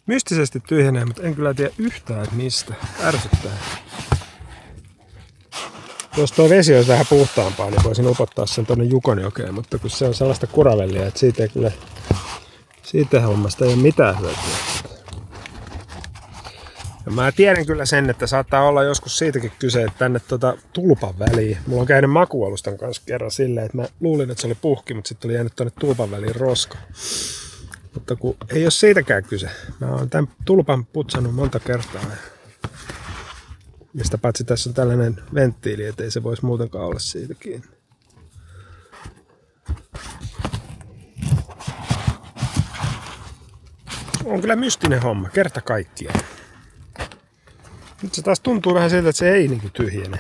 Mystisesti tyhjenee, mutta en kyllä tiedä yhtään, että mistä. Ärsyttää. Jos tuo vesi olisi vähän puhtaampaa, niin voisin upottaa sen tuonne Jukonjokeen, mutta kun se on sellaista kuravellia, että siitä hommasta ei ole mitään hyötyä. Ja mä tiedän kyllä sen, että saattaa olla joskus siitäkin kyse, että tänne tulpan väliin. Mulla on käynyt makualustan kanssa kerran silleen, että mä luulin, että se oli puhki, mutta sitten oli jäänyt tuonne tulpan väliin roska. Mutta kun ei ole siitäkään kyse. Mä oon tämän tulpan putsannut monta kertaa. Ja sitä paitsi tässä on tällainen venttiili, ettei se voisi muutenkaan olla siitä kiinni. On kyllä mystinen homma, kerta kaikkiaan. Nyt se taas tuntuu vähän siltä, että se ei niinku tyhjene.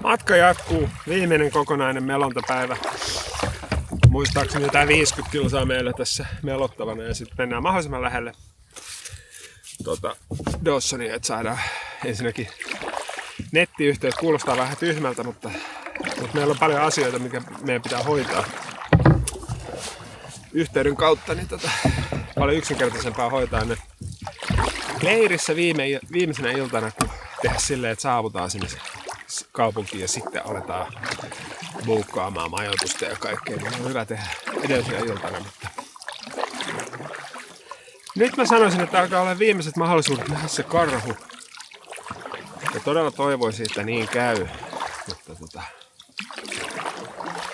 Matka jatkuu. Viimeinen kokonainen melontapäivä. Muistaakseni jotain 50 kilsaa meillä tässä melottavana ja sitten mennään mahdollisimman lähelle Dawsonia, että saadaan ensinnäkin nettiyhteys. Kuulostaa vähän tyhmältä, mutta meillä on paljon asioita, mikä meidän pitää hoitaa yhteyden kautta, niin paljon yksinkertaisempaa hoitaa ne leirissä viimeisenä iltana, kun tehdä silleen, että saavutaan sinne kaupunkiin ja sitten aletaan buukkaamaan majoitusta ja kaikkea. Niin on hyvä tehdä edellisenä iltana, mutta nyt mä sanoisin, että alkaa olla viimeiset mahdollisuudet nähdä se karhu. Ja todella toivoisin, että niin käy, mutta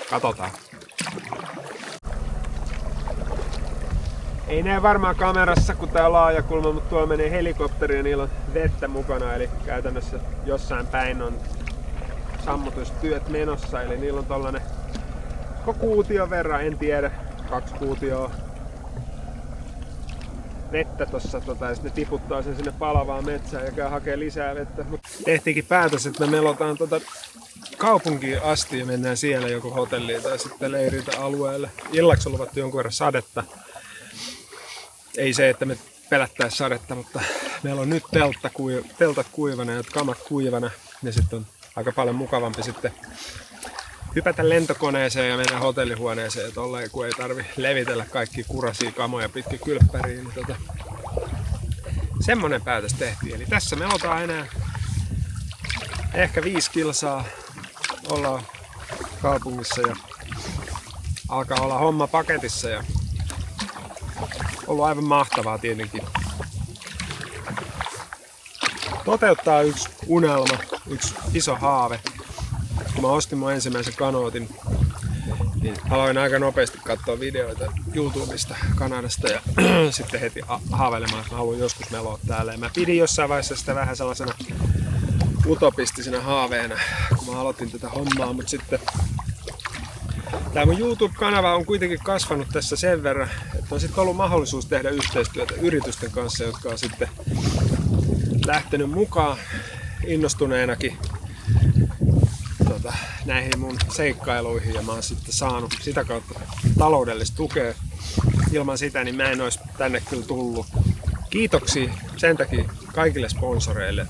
katsotaan. Ei näe varmaan kamerassa, kun tää on laaja kulma, mutta tuolla menee helikopteri ja niillä on vettä mukana, eli käytännössä jossain päin on sammutustyöt menossa, eli niillä on tollanen kuution verran, en tiedä, 2 kuutioa vettä tossa, ja sitten ne tiputtaa sen sinne palavaan metsään ja käy hakee lisää vettä. Mut tehtiinkin päätös, että me melotaan kaupunkiin asti ja mennään siellä joko hotelliin tai sitten leiriltä alueelle. Illaksi on luvattu jonkun verran sadetta. Ei se, että me pelättäisiin sadetta, mutta meillä on nyt teltat kuivana ja kamat kuivana. Ja sitten on aika paljon mukavampi sitten hypätä lentokoneeseen ja mennä hotellihuoneeseen, tolleen, kun ei tarvi levitellä kaikki kurasia kamoja pitkin kylppäriin. Niin semmonen päätös tehtiin. Eli tässä me otetaan enää ehkä 5 kilsaa. Ollaan kaupungissa ja alkaa olla homma paketissa. Ja ollut aivan mahtavaa tietenkin toteuttaa yksi unelma, yksi iso haave. Kun mä ostin mun ensimmäisen kanootin, niin aloin aika nopeasti katsoa videoita YouTubesta Kanadasta ja sitten heti haaveilemaan, että mä haluan joskus meloa täällä. Ja mä pidin jossain vaiheessa sitä vähän sellaisena utopistisena haaveena, kun mä aloitin tätä hommaa, mutta sitten tämä mun YouTube-kanava on kuitenkin kasvanut tässä sen verran, että on sitten ollut mahdollisuus tehdä yhteistyötä yritysten kanssa, jotka on sitten lähtenyt mukaan innostuneenakin näihin mun seikkailuihin ja mä oon sitten saanut sitä kautta taloudellista tukea. Ilman sitä niin mä en olisi tänne kyllä tullut. Kiitoksia sen takia kaikille sponsoreille.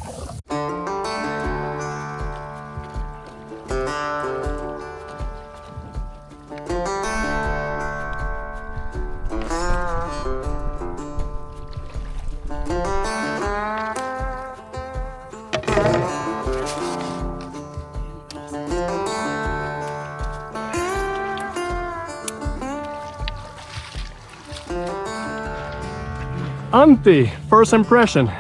Antti, first impression.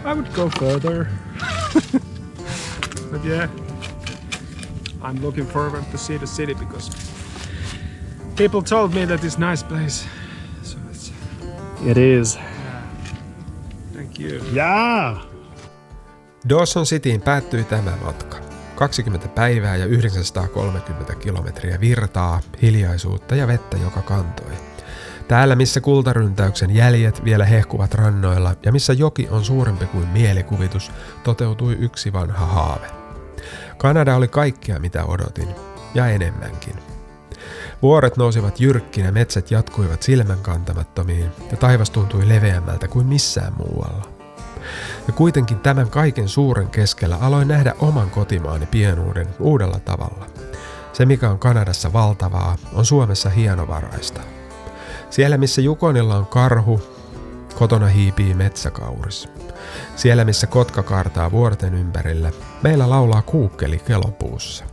I would go further. But yeah, I'm looking forward to see the city because people told me that it's a nice place. So It is. thank you. Yeah. Dawson Cityin päättyi tämä matka. 20 päivää ja 930 kilometriä virtaa, hiljaisuutta ja vettä, joka kantoi. Täällä, missä kultaryntäyksen jäljet vielä hehkuvat rannoilla ja missä joki on suurempi kuin mielikuvitus, toteutui yksi vanha haave. Kanada oli kaikkea, mitä odotin, ja enemmänkin. Vuoret nousivat jyrkkinä, metsät jatkuivat silmänkantamattomiin ja taivas tuntui leveämmältä kuin missään muualla. Ja kuitenkin tämän kaiken suuren keskellä aloin nähdä oman kotimaani pienuuden uudella tavalla. Se, mikä on Kanadassa valtavaa, on Suomessa hienovaraista. Siellä, missä Yukonilla on karhu, kotona hiipii metsäkauris. Siellä, missä kotka kaartaa vuorten ympärillä, meillä laulaa kuukkeli kelopuussa.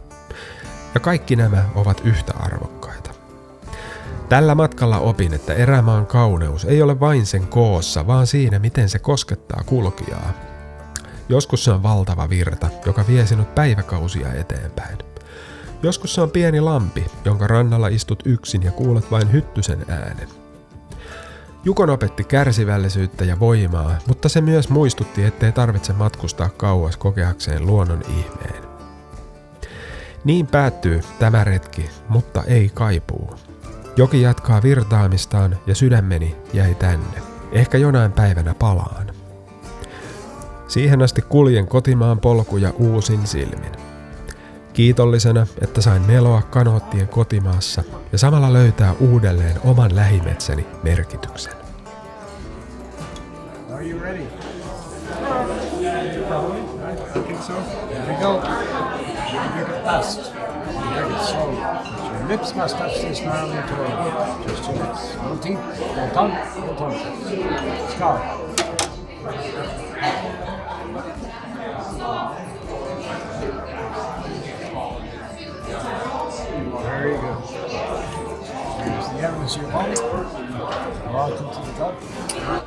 Ja kaikki nämä ovat yhtä arvokkaita. Tällä matkalla opin, että erämaan kauneus ei ole vain sen koossa, vaan siinä, miten se koskettaa kulkijaa. Joskus se on valtava virta, joka vie sinut päiväkausia eteenpäin. Joskus se on pieni lampi, jonka rannalla istut yksin ja kuulet vain hyttysen äänen. Yukon opetti kärsivällisyyttä ja voimaa, mutta se myös muistutti, ettei tarvitse matkustaa kauas kokeakseen luonnon ihmeen. Niin päättyy tämä retki, mutta ei kaipuu. Joki jatkaa virtaamistaan ja sydämeni jäi tänne. Ehkä jonain päivänä palaan. Siihen asti kuljen kotimaan polkuja uusin silmin. Kiitollisena, että sain meloa kanoottien kotimaassa ja samalla löytää uudelleen oman lähimetsäni merkityksen. Are you ready? Probably. I think so. Here we go. Drink it fast. Drink it slowly. Your lips must touch this now into a book. Just 2 minutes. No teeth, no tongue, no tongue. Start. Very good. Here's the end of your body. Welcome to the top.